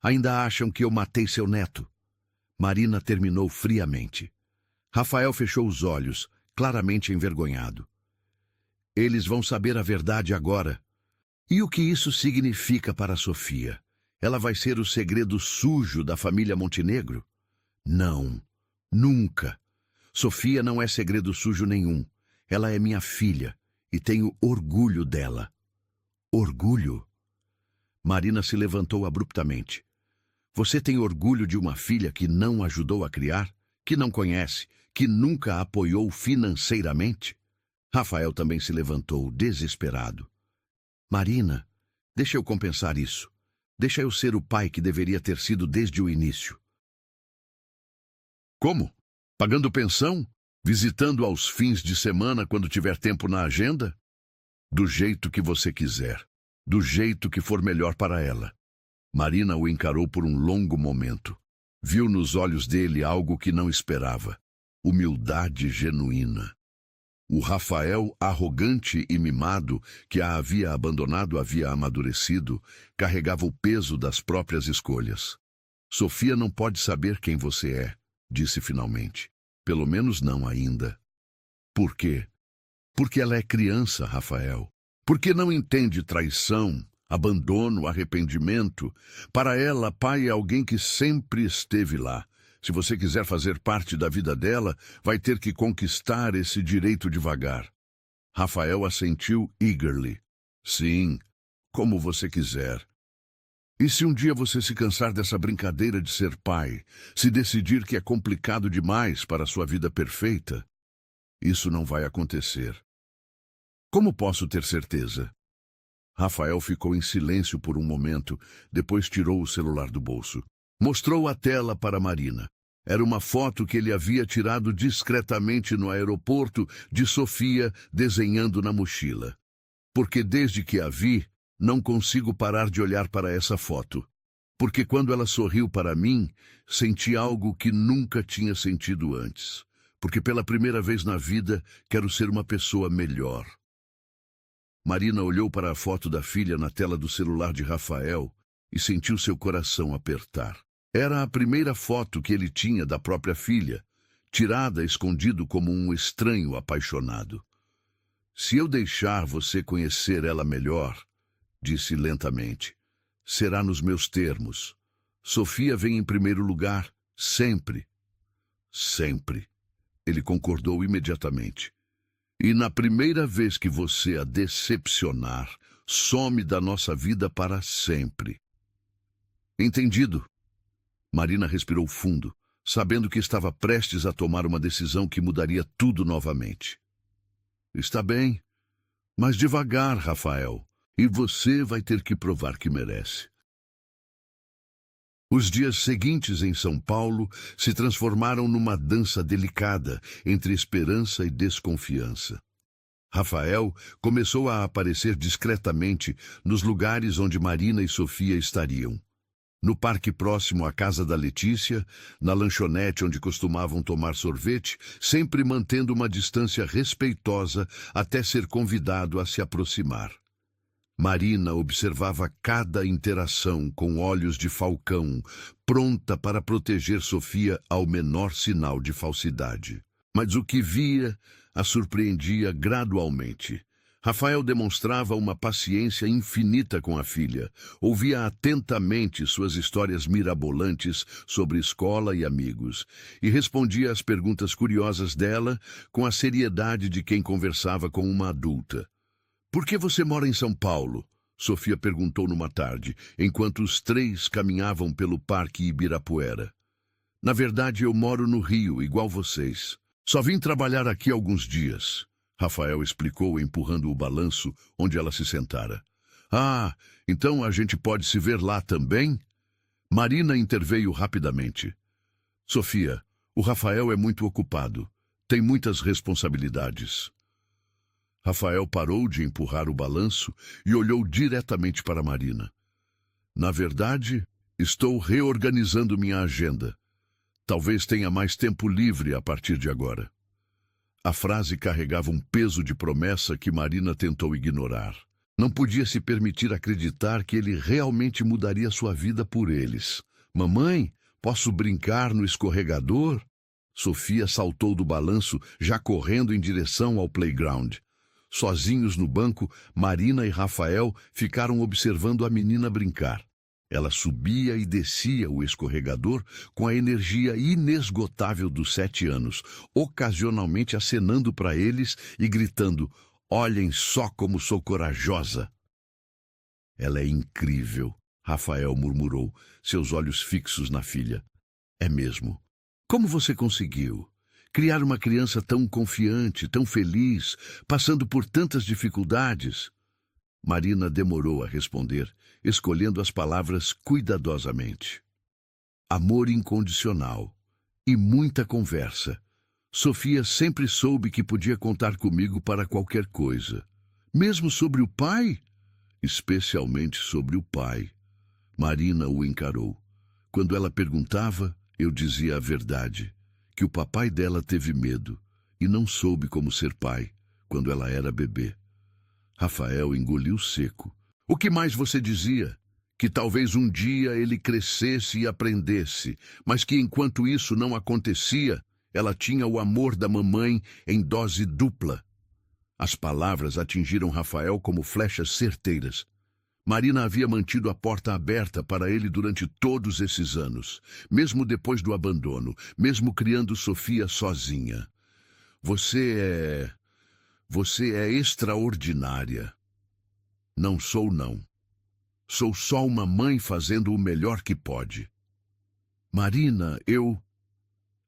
Ainda acham que eu matei seu neto. Marina terminou friamente. Rafael fechou os olhos, claramente envergonhado. Eles vão saber a verdade agora. E o que isso significa para Sofia? Ela vai ser o segredo sujo da família Montenegro? Não, nunca. Sofia não é segredo sujo nenhum. Ela é minha filha e tenho orgulho dela. Orgulho? Marina se levantou abruptamente. Você tem orgulho de uma filha que não ajudou a criar? Que não conhece? Que nunca a apoiou financeiramente? Rafael também se levantou, desesperado. Marina, deixa eu compensar isso. Deixa eu ser o pai que deveria ter sido desde o início. Como? Pagando pensão? Visitando aos fins de semana quando tiver tempo na agenda? Do jeito que você quiser. Do jeito que for melhor para ela. Marina o encarou por um longo momento. Viu nos olhos dele algo que não esperava. Humildade genuína. O Rafael, arrogante e mimado, que a havia abandonado, havia amadurecido, carregava o peso das próprias escolhas. Sofia não pode saber quem você é, disse finalmente. Pelo menos não ainda. Por quê? Porque ela é criança, Rafael. Porque não entende traição, abandono, arrependimento. Para ela, pai é alguém que sempre esteve lá. Se você quiser fazer parte da vida dela, vai ter que conquistar esse direito devagar. Rafael assentiu eagerly. Sim, como você quiser. E se um dia você se cansar dessa brincadeira de ser pai, se decidir que é complicado demais para a sua vida perfeita, isso não vai acontecer. Como posso ter certeza? Rafael ficou em silêncio por um momento, depois tirou o celular do bolso. Mostrou a tela para Marina. Era uma foto que ele havia tirado discretamente no aeroporto de Sofia desenhando na mochila. Porque desde que a vi, não consigo parar de olhar para essa foto. Porque quando ela sorriu para mim, senti algo que nunca tinha sentido antes. Porque pela primeira vez na vida, quero ser uma pessoa melhor. Marina olhou para a foto da filha na tela do celular de Rafael e sentiu seu coração apertar. Era a primeira foto que ele tinha da própria filha, tirada escondido como um estranho apaixonado. Se eu deixar você conhecer ela melhor, disse lentamente, será nos meus termos. Sofia vem em primeiro lugar, sempre. Sempre. Ele concordou imediatamente. E na primeira vez que você a decepcionar, some da nossa vida para sempre. Entendido. Marina respirou fundo, sabendo que estava prestes a tomar uma decisão que mudaria tudo novamente. Está bem, mas devagar, Rafael, e você vai ter que provar que merece. Os dias seguintes em São Paulo se transformaram numa dança delicada entre esperança e desconfiança. Rafael começou a aparecer discretamente nos lugares onde Marina e Sofia estariam. No parque próximo à casa da Letícia, na lanchonete onde costumavam tomar sorvete, sempre mantendo uma distância respeitosa até ser convidado a se aproximar. Marina observava cada interação com olhos de falcão, pronta para proteger Sofia ao menor sinal de falsidade. Mas o que via a surpreendia gradualmente. Rafael demonstrava uma paciência infinita com a filha, ouvia atentamente suas histórias mirabolantes sobre escola e amigos, e respondia às perguntas curiosas dela com a seriedade de quem conversava com uma adulta. Por que você mora em São Paulo? Sofia perguntou numa tarde, enquanto os três caminhavam pelo Parque Ibirapuera. Na verdade, eu moro no Rio, igual vocês. Só vim trabalhar aqui alguns dias. Rafael explicou, empurrando o balanço onde ela se sentara. Ah, então a gente pode se ver lá também? Marina interveio rapidamente. Sofia, o Rafael é muito ocupado. Tem muitas responsabilidades. Rafael parou de empurrar o balanço e olhou diretamente para Marina. Na verdade, Estou reorganizando minha agenda. Talvez tenha mais tempo livre a partir de agora. A frase carregava um peso de promessa que Marina tentou ignorar. Não podia se permitir acreditar que ele realmente mudaria sua vida por eles. Mamãe, posso brincar no escorregador? Sofia saltou do balanço, já correndo em direção ao playground. Sozinhos no banco, Marina e Rafael ficaram observando a menina brincar. Ela subia e descia o escorregador com a energia inesgotável dos 7 anos, ocasionalmente acenando para eles e gritando: "Olhem só como sou corajosa!" Ela é incrível, Rafael murmurou, seus olhos fixos na filha. É mesmo. Como você conseguiu? Criar uma criança tão confiante, tão feliz, passando por tantas dificuldades? Marina demorou a responder, escolhendo as palavras cuidadosamente. Amor incondicional e muita conversa. Sofia sempre soube que podia contar comigo para qualquer coisa. Mesmo sobre o pai? Especialmente sobre o pai. Marina o encarou. Quando ela perguntava, eu dizia a verdade, que o papai dela teve medo e não soube como ser pai quando ela era bebê. Rafael engoliu seco. O que mais você dizia? Que talvez um dia ele crescesse e aprendesse, mas que enquanto isso não acontecia, ela tinha o amor da mamãe em dose dupla. As palavras atingiram Rafael como flechas certeiras. Marina havia mantido a porta aberta para ele durante todos esses anos, mesmo depois do abandono, mesmo criando Sofia sozinha. Você é extraordinária. Não sou, não. Sou só uma mãe fazendo o melhor que pode. Marina,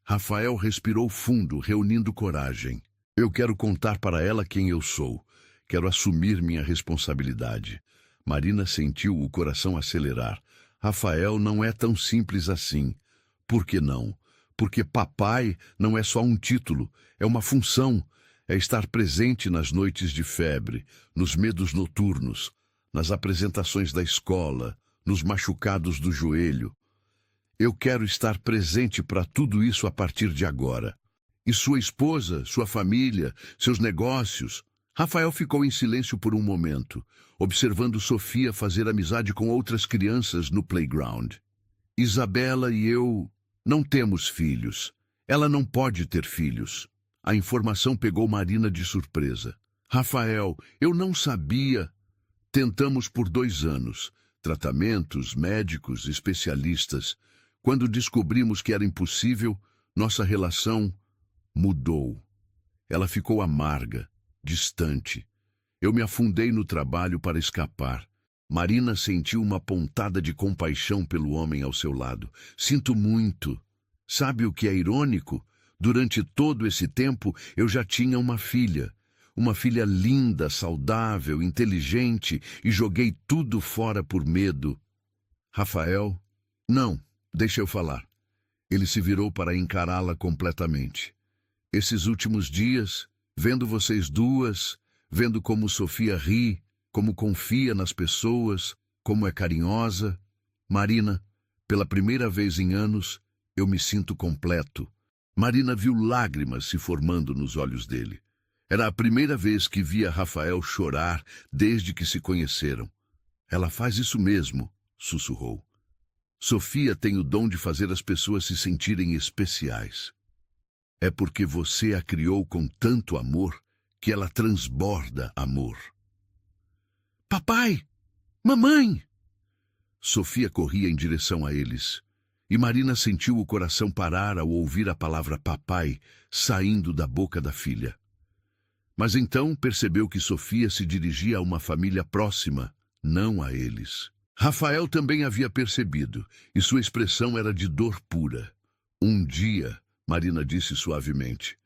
Rafael respirou fundo, reunindo coragem. Eu quero contar para ela quem eu sou. Quero assumir minha responsabilidade. Marina sentiu o coração acelerar. Rafael não é tão simples assim. Por que não? Porque papai não é só um título, é uma função. É estar presente nas noites de febre, nos medos noturnos, nas apresentações da escola, nos machucados do joelho. Eu quero estar presente para tudo isso a partir de agora. E sua esposa, sua família, seus negócios... Rafael ficou em silêncio por um momento, observando Sofia fazer amizade com outras crianças no playground. Isabela e eu não temos filhos. Ela não pode ter filhos. A informação pegou Marina de surpresa. Rafael, eu não sabia. Tentamos por 2 anos. Tratamentos, médicos, especialistas. Quando descobrimos que era impossível, nossa relação mudou. Ela ficou amarga, distante. Eu me afundei no trabalho para escapar. Marina sentiu uma pontada de compaixão pelo homem ao seu lado. Sinto muito. Sabe o que é irônico? Durante todo esse tempo, eu já tinha uma filha. Uma filha linda, saudável, inteligente, e joguei tudo fora por medo. Rafael? Não, deixa eu falar. Ele se virou para encará-la completamente. Esses últimos dias, vendo vocês duas, vendo como Sofia ri, como confia nas pessoas, como é carinhosa. Marina, pela primeira vez em anos, eu me sinto completo. Marina viu lágrimas se formando nos olhos dele. Era a primeira vez que via Rafael chorar desde que se conheceram. Ela faz isso mesmo, sussurrou. Sofia tem o dom de fazer as pessoas se sentirem especiais. É porque você a criou com tanto amor que ela transborda amor. Papai! Mamãe! Sofia corria em direção a eles, e Marina sentiu o coração parar ao ouvir a palavra papai saindo da boca da filha. Mas então percebeu que Sofia se dirigia a uma família próxima, não a eles. Rafael também havia percebido, e sua expressão era de dor pura. Um dia, Marina disse suavemente,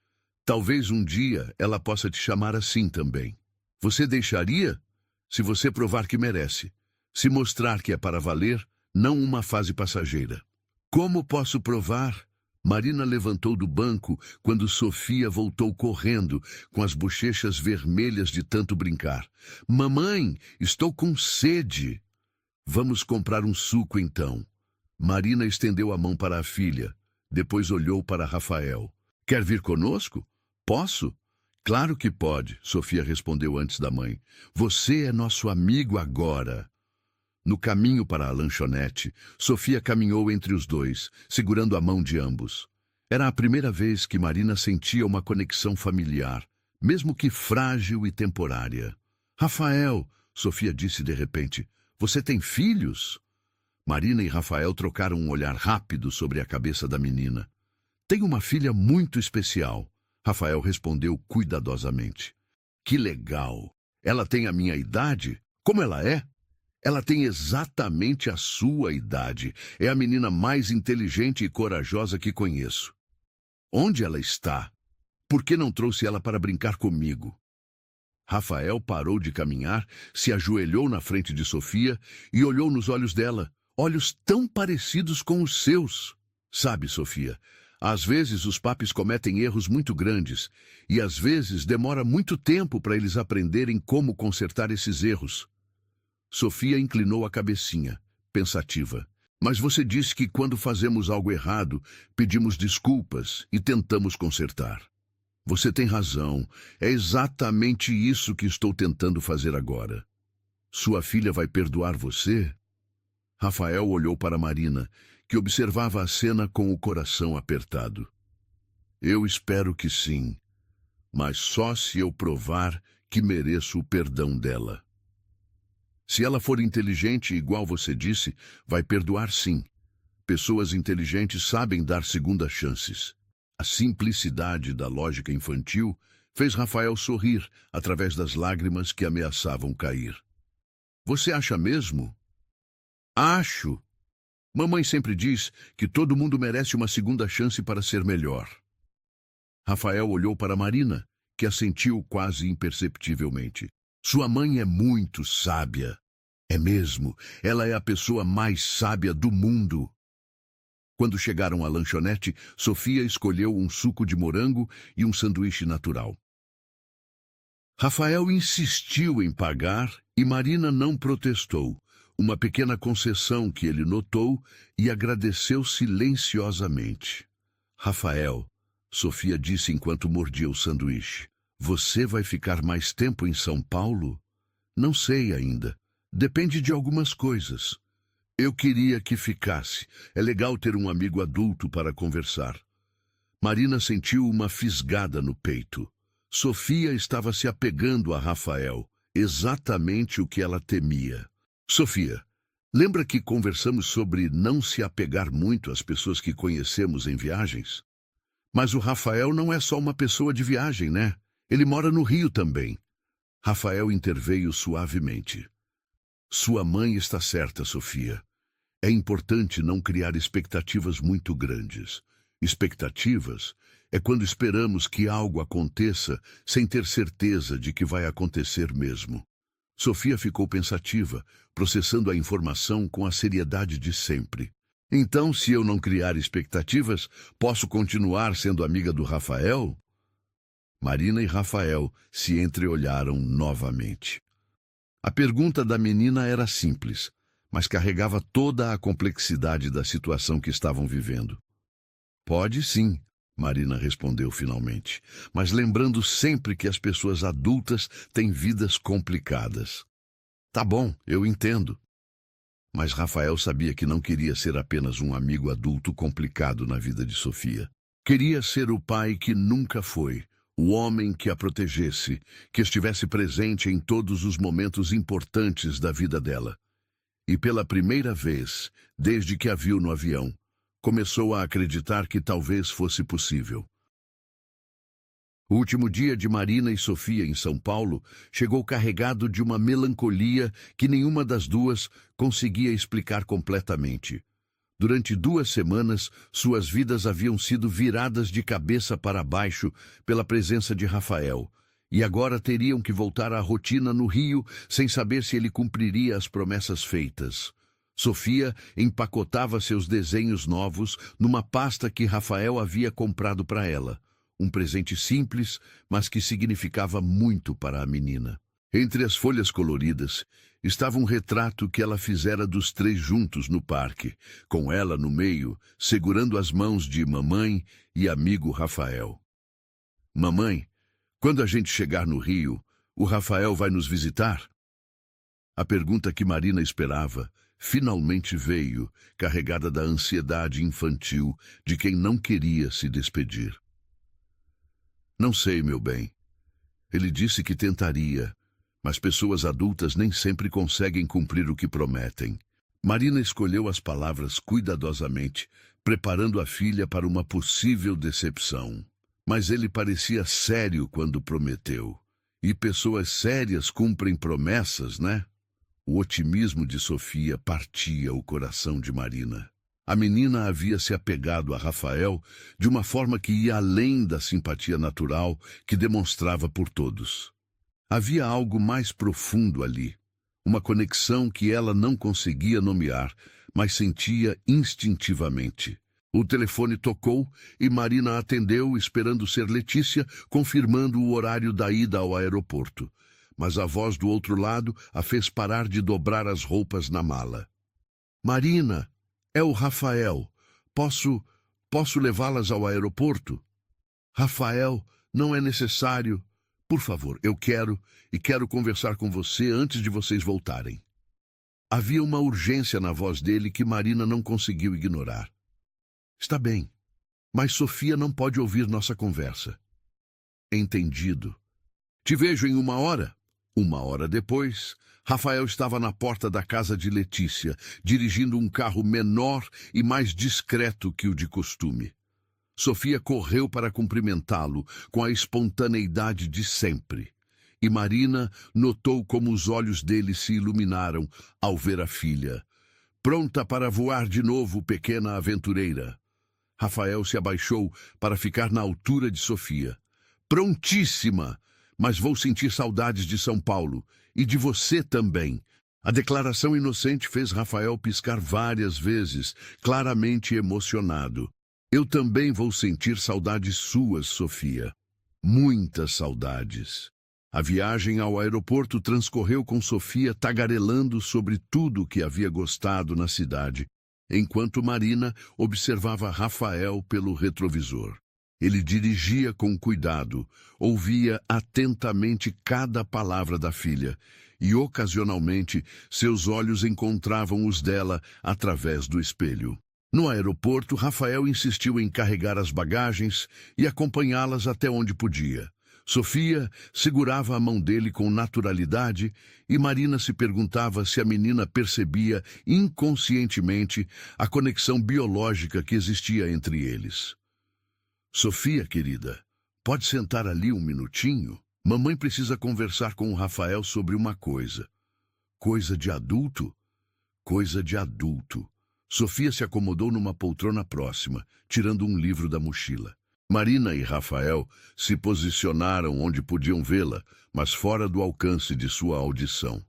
talvez um dia ela possa te chamar assim também. Você deixaria? Se você provar que merece. Se mostrar que é para valer, não uma fase passageira. Como posso provar? Marina levantou do banco quando Sofia voltou correndo, com as bochechas vermelhas de tanto brincar. Mamãe, estou com sede. Vamos comprar um suco então. Marina estendeu a mão para a filha, depois olhou para Rafael. Quer vir conosco? Posso? Claro que pode, Sofia respondeu antes da mãe. Você é nosso amigo agora. No caminho para a lanchonete, Sofia caminhou entre os dois, segurando a mão de ambos. Era a primeira vez que Marina sentia uma conexão familiar, mesmo que frágil e temporária. Rafael, Sofia disse de repente, você tem filhos? Marina e Rafael trocaram um olhar rápido sobre a cabeça da menina. Tenho uma filha muito especial, Rafael respondeu cuidadosamente. Que legal! Ela tem a minha idade? Como ela é? Ela tem exatamente a sua idade. É a menina mais inteligente e corajosa que conheço. Onde ela está? Por que não trouxe ela para brincar comigo? Rafael parou de caminhar, se ajoelhou na frente de Sofia e olhou nos olhos dela, olhos tão parecidos com os seus. Sabe, Sofia, às vezes os papis cometem erros muito grandes e às vezes demora muito tempo para eles aprenderem como consertar esses erros. Sofia inclinou a cabecinha, pensativa. Mas você disse que quando fazemos algo errado, pedimos desculpas e tentamos consertar. Você tem razão. É exatamente isso que estou tentando fazer agora. Sua filha vai perdoar você? Rafael olhou para Marina, que observava a cena com o coração apertado. Eu espero que sim, mas só se eu provar que mereço o perdão dela. Se ela for inteligente, igual você disse, vai perdoar sim. Pessoas inteligentes sabem dar segundas chances. A simplicidade da lógica infantil fez Rafael sorrir através das lágrimas que ameaçavam cair. Você acha mesmo? Acho. Mamãe sempre diz que todo mundo merece uma segunda chance para ser melhor. Rafael olhou para Marina, que assentiu quase imperceptivelmente. Sua mãe é muito sábia. É mesmo, ela é a pessoa mais sábia do mundo. Quando chegaram à lanchonete, Sofia escolheu um suco de morango e um sanduíche natural. Rafael insistiu em pagar e Marina não protestou, uma pequena concessão que ele notou e agradeceu silenciosamente. Rafael, Sofia disse enquanto mordia o sanduíche, você vai ficar mais tempo em São Paulo? Não sei ainda. Depende de algumas coisas. Eu queria que ficasse. É legal ter um amigo adulto para conversar. Marina sentiu uma fisgada no peito. Sofia estava se apegando a Rafael, exatamente o que ela temia. Sofia, lembra que conversamos sobre não se apegar muito às pessoas que conhecemos em viagens? Mas o Rafael não é só uma pessoa de viagem, né? Ele mora no Rio também. Rafael interveio suavemente. Sua mãe está certa, Sofia. É importante não criar expectativas muito grandes. Expectativas é quando esperamos que algo aconteça sem ter certeza de que vai acontecer mesmo. Sofia ficou pensativa, processando a informação com a seriedade de sempre. Então, se eu não criar expectativas, posso continuar sendo amiga do Rafael? Marina e Rafael se entreolharam novamente. A pergunta da menina era simples, mas carregava toda a complexidade da situação que estavam vivendo. Pode sim, Marina respondeu finalmente, mas lembrando sempre que as pessoas adultas têm vidas complicadas. Tá bom, eu entendo. Mas Rafael sabia que não queria ser apenas um amigo adulto complicado na vida de Sofia. Queria ser o pai que nunca foi, o homem que a protegesse, que estivesse presente em todos os momentos importantes da vida dela. E pela primeira vez, desde que a viu no avião, começou a acreditar que talvez fosse possível. O último dia de Marina e Sofia em São Paulo chegou carregado de uma melancolia que nenhuma das duas conseguia explicar completamente. Durante 2 semanas, suas vidas haviam sido viradas de cabeça para baixo pela presença de Rafael, e agora teriam que voltar à rotina no Rio sem saber se ele cumpriria as promessas feitas. Sofia empacotava seus desenhos novos numa pasta que Rafael havia comprado para ela. Um presente simples, mas que significava muito para a menina. Entre as folhas coloridas estava um retrato que ela fizera dos três juntos no parque, com ela no meio, segurando as mãos de mamãe e amigo Rafael. Mamãe, quando a gente chegar no Rio, o Rafael vai nos visitar? A pergunta que Marina esperava finalmente veio, carregada da ansiedade infantil de quem não queria se despedir. Não sei, meu bem. Ele disse que tentaria, mas pessoas adultas nem sempre conseguem cumprir o que prometem. Marina escolheu as palavras cuidadosamente, preparando a filha para uma possível decepção. Mas ele parecia sério quando prometeu. E pessoas sérias cumprem promessas, né? O otimismo de Sofia partia o coração de Marina. A menina havia se apegado a Rafael de uma forma que ia além da simpatia natural que demonstrava por todos. Havia algo mais profundo ali, uma conexão que ela não conseguia nomear, mas sentia instintivamente. O telefone tocou e Marina atendeu, esperando ser Letícia, confirmando o horário da ida ao aeroporto. Mas a voz do outro lado a fez parar de dobrar as roupas na mala. Marina, é o Rafael. Posso levá-las ao aeroporto? Rafael, não é necessário. Por favor, eu quero conversar com você antes de vocês voltarem. Havia uma urgência na voz dele que Marina não conseguiu ignorar. Está bem, mas Sofia não pode ouvir nossa conversa. Entendido. Te vejo em 1 hora. 1 hora depois, Rafael estava na porta da casa de Letícia, dirigindo um carro menor e mais discreto que o de costume. Sofia correu para cumprimentá-lo com a espontaneidade de sempre. E Marina notou como os olhos dele se iluminaram ao ver a filha. Pronta para voar de novo, pequena aventureira. Rafael se abaixou para ficar na altura de Sofia. Prontíssima! Mas vou sentir saudades de São Paulo. E de você também. A declaração inocente fez Rafael piscar várias vezes, claramente emocionado. Eu também vou sentir saudades suas, Sofia. Muitas saudades. A viagem ao aeroporto transcorreu com Sofia tagarelando sobre tudo o que havia gostado na cidade, enquanto Marina observava Rafael pelo retrovisor. Ele dirigia com cuidado, ouvia atentamente cada palavra da filha, e ocasionalmente seus olhos encontravam os dela através do espelho. No aeroporto, Rafael insistiu em carregar as bagagens e acompanhá-las até onde podia. Sofia segurava a mão dele com naturalidade e Marina se perguntava se a menina percebia inconscientemente a conexão biológica que existia entre eles. Sofia, querida, pode sentar ali um minutinho? Mamãe precisa conversar com o Rafael sobre uma coisa. Coisa de adulto? Coisa de adulto. Sofia se acomodou numa poltrona próxima, tirando um livro da mochila. Marina e Rafael se posicionaram onde podiam vê-la, mas fora do alcance de sua audição.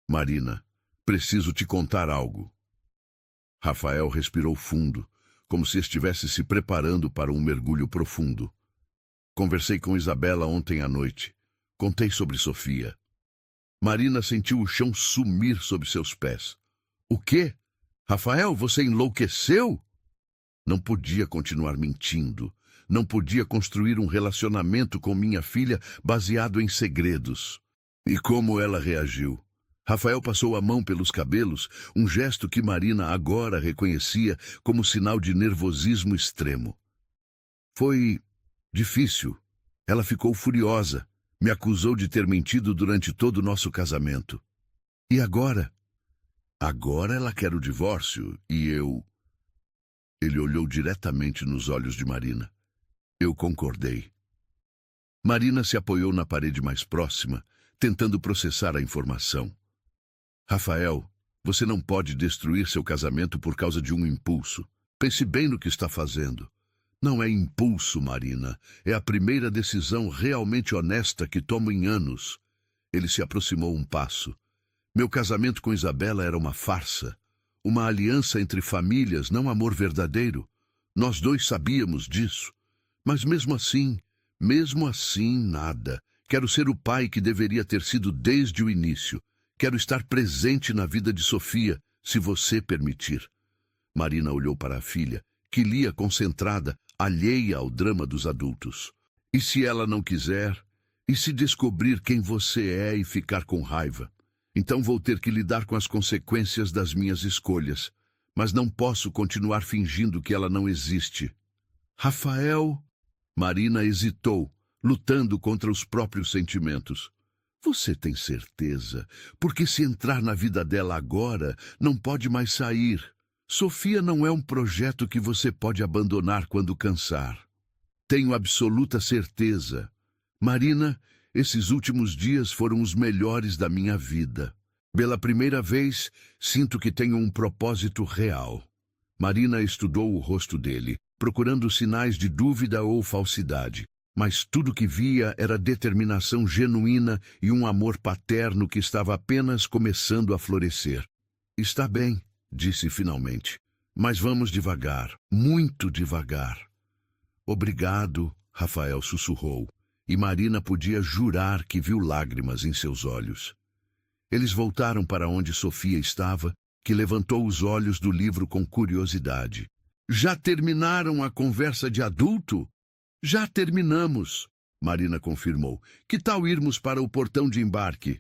Marina, preciso te contar algo. Rafael respirou fundo, como se estivesse se preparando para um mergulho profundo. Conversei com Isabela ontem à noite. Contei sobre Sofia. Marina sentiu o chão sumir sob seus pés. O quê? Rafael, você enlouqueceu? Não podia continuar mentindo. Não podia construir um relacionamento com minha filha baseado em segredos. E como ela reagiu? Rafael passou a mão pelos cabelos, um gesto que Marina agora reconhecia como sinal de nervosismo extremo. Foi difícil. Ela ficou furiosa. Me acusou de ter mentido durante todo o nosso casamento. E agora? Agora ela quer o divórcio e eu... Ele olhou diretamente nos olhos de Marina. Eu concordei. Marina se apoiou na parede mais próxima, tentando processar a informação. Rafael, você não pode destruir seu casamento por causa de um impulso. Pense bem no que está fazendo. Não é impulso, Marina. É a primeira decisão realmente honesta que tomo em anos. Ele se aproximou um passo. Meu casamento com Isabela era uma farsa. Uma aliança entre famílias, não amor verdadeiro. Nós dois sabíamos disso. Mas mesmo assim, nada. Quero ser o pai que deveria ter sido desde o início. Quero estar presente na vida de Sofia, se você permitir. Marina olhou para a filha, que lia concentrada, alheia ao drama dos adultos. E se ela não quiser? E se descobrir quem você é e ficar com raiva? Então vou ter que lidar com as consequências das minhas escolhas. Mas não posso continuar fingindo que ela não existe. Rafael? Marina hesitou, lutando contra os próprios sentimentos. Você tem certeza? Porque se entrar na vida dela agora, não pode mais sair. Sofia não é um projeto que você pode abandonar quando cansar. Tenho absoluta certeza. Marina, esses últimos dias foram os melhores da minha vida. Pela primeira vez, sinto que tenho um propósito real. Marina estudou o rosto dele, procurando sinais de dúvida ou falsidade. Mas tudo que via era determinação genuína e um amor paterno que estava apenas começando a florescer. Está bem, disse finalmente. Mas vamos devagar, muito devagar. Obrigado, Rafael sussurrou, e Marina podia jurar que viu lágrimas em seus olhos. Eles voltaram para onde Sofia estava, que levantou os olhos do livro com curiosidade. Já terminaram a conversa de adulto? Já terminamos, Marina confirmou. Que tal irmos para o portão de embarque?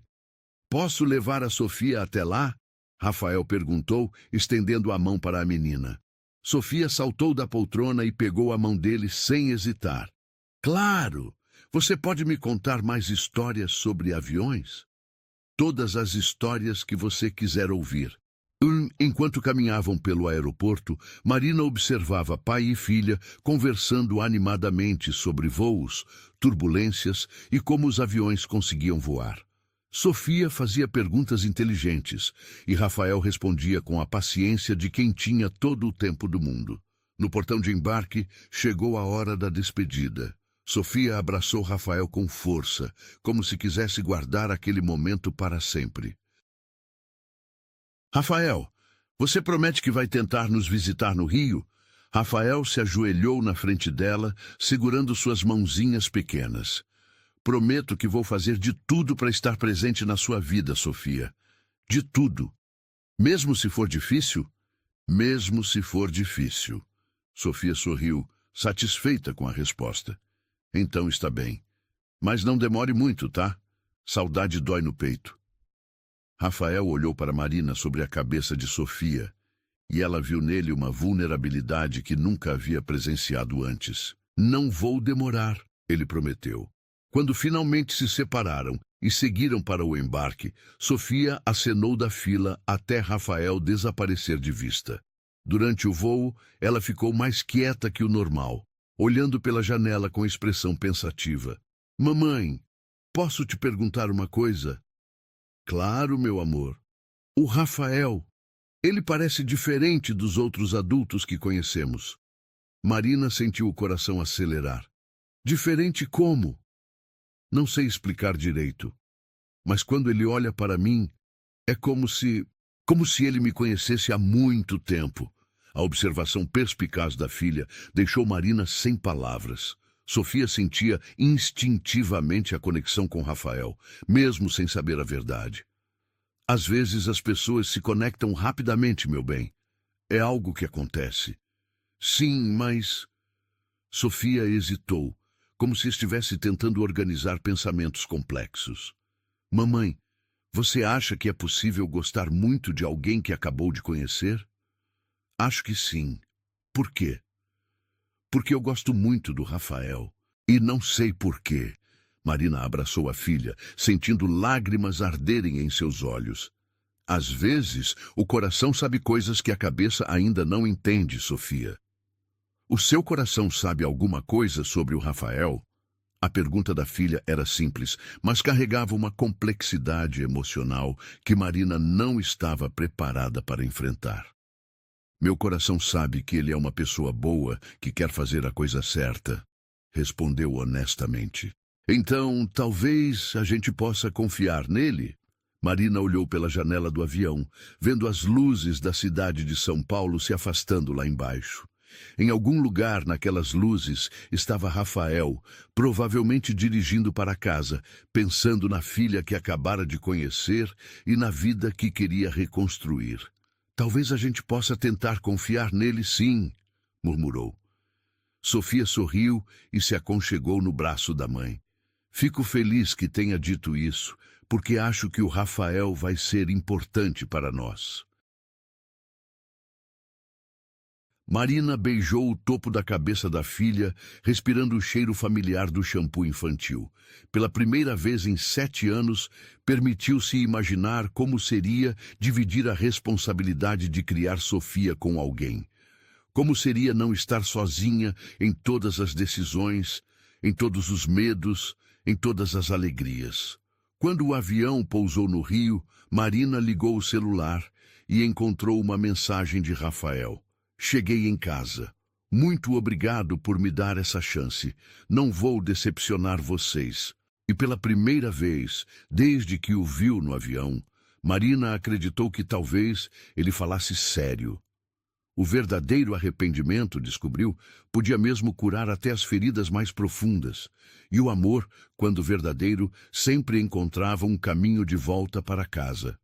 Posso levar a Sofia até lá? Rafael perguntou, estendendo a mão para a menina. Sofia saltou da poltrona e pegou a mão dele sem hesitar. Claro! Você pode me contar mais histórias sobre aviões? Todas as histórias que você quiser ouvir. Enquanto caminhavam pelo aeroporto, Marina observava pai e filha conversando animadamente sobre voos, turbulências e como os aviões conseguiam voar. Sofia fazia perguntas inteligentes e Rafael respondia com a paciência de quem tinha todo o tempo do mundo. No portão de embarque, chegou a hora da despedida. Sofia abraçou Rafael com força, como se quisesse guardar aquele momento para sempre. Rafael, você promete que vai tentar nos visitar no Rio? Rafael se ajoelhou na frente dela, segurando suas mãozinhas pequenas. Prometo que vou fazer de tudo para estar presente na sua vida, Sofia. De tudo. Mesmo se for difícil? Mesmo se for difícil. Sofia sorriu, satisfeita com a resposta. Então está bem. Mas não demore muito, tá? Saudade dói no peito. Rafael olhou para Marina sobre a cabeça de Sofia, e ela viu nele uma vulnerabilidade que nunca havia presenciado antes. Não vou demorar, ele prometeu. Quando finalmente se separaram e seguiram para o embarque, Sofia acenou da fila até Rafael desaparecer de vista. Durante o voo, ela ficou mais quieta que o normal, olhando pela janela com expressão pensativa. Mamãe, posso te perguntar uma coisa? Claro, meu amor. O Rafael, ele parece diferente dos outros adultos que conhecemos. Marina sentiu o coração acelerar. Diferente como? Não sei explicar direito. Mas quando ele olha para mim, é como se ele me conhecesse há muito tempo. A observação perspicaz da filha deixou Marina sem palavras. Sofia sentia instintivamente a conexão com Rafael, mesmo sem saber a verdade. Às vezes as pessoas se conectam rapidamente, meu bem. É algo que acontece. Sim, mas... Sofia hesitou, como se estivesse tentando organizar pensamentos complexos. Mamãe, você acha que é possível gostar muito de alguém que acabou de conhecer? Acho que sim. Por quê? Porque eu gosto muito do Rafael. E não sei por quê. Marina abraçou a filha, sentindo lágrimas arderem em seus olhos. Às vezes, o coração sabe coisas que a cabeça ainda não entende, Sofia. O seu coração sabe alguma coisa sobre o Rafael? A pergunta da filha era simples, mas carregava uma complexidade emocional que Marina não estava preparada para enfrentar. Meu coração sabe que ele é uma pessoa boa, que quer fazer a coisa certa, respondeu honestamente. Então, talvez a gente possa confiar nele? Marina olhou pela janela do avião, vendo as luzes da cidade de São Paulo se afastando lá embaixo. Em algum lugar naquelas luzes estava Rafael, provavelmente dirigindo para casa, pensando na filha que acabara de conhecer e na vida que queria reconstruir. Talvez a gente possa tentar confiar nele, sim, murmurou. Sofia sorriu e se aconchegou no braço da mãe. Fico feliz que tenha dito isso, porque acho que o Rafael vai ser importante para nós. Marina beijou o topo da cabeça da filha, respirando o cheiro familiar do shampoo infantil. Pela primeira vez em 7 anos, permitiu-se imaginar como seria dividir a responsabilidade de criar Sofia com alguém. Como seria não estar sozinha em todas as decisões, em todos os medos, em todas as alegrias. Quando o avião pousou no Rio, Marina ligou o celular e encontrou uma mensagem de Rafael. Cheguei em casa. Muito obrigado por me dar essa chance. Não vou decepcionar vocês. E pela primeira vez, desde que o viu no avião, Marina acreditou que talvez ele falasse sério. O verdadeiro arrependimento, descobriu, podia mesmo curar até as feridas mais profundas. E o amor, quando verdadeiro, sempre encontrava um caminho de volta para casa.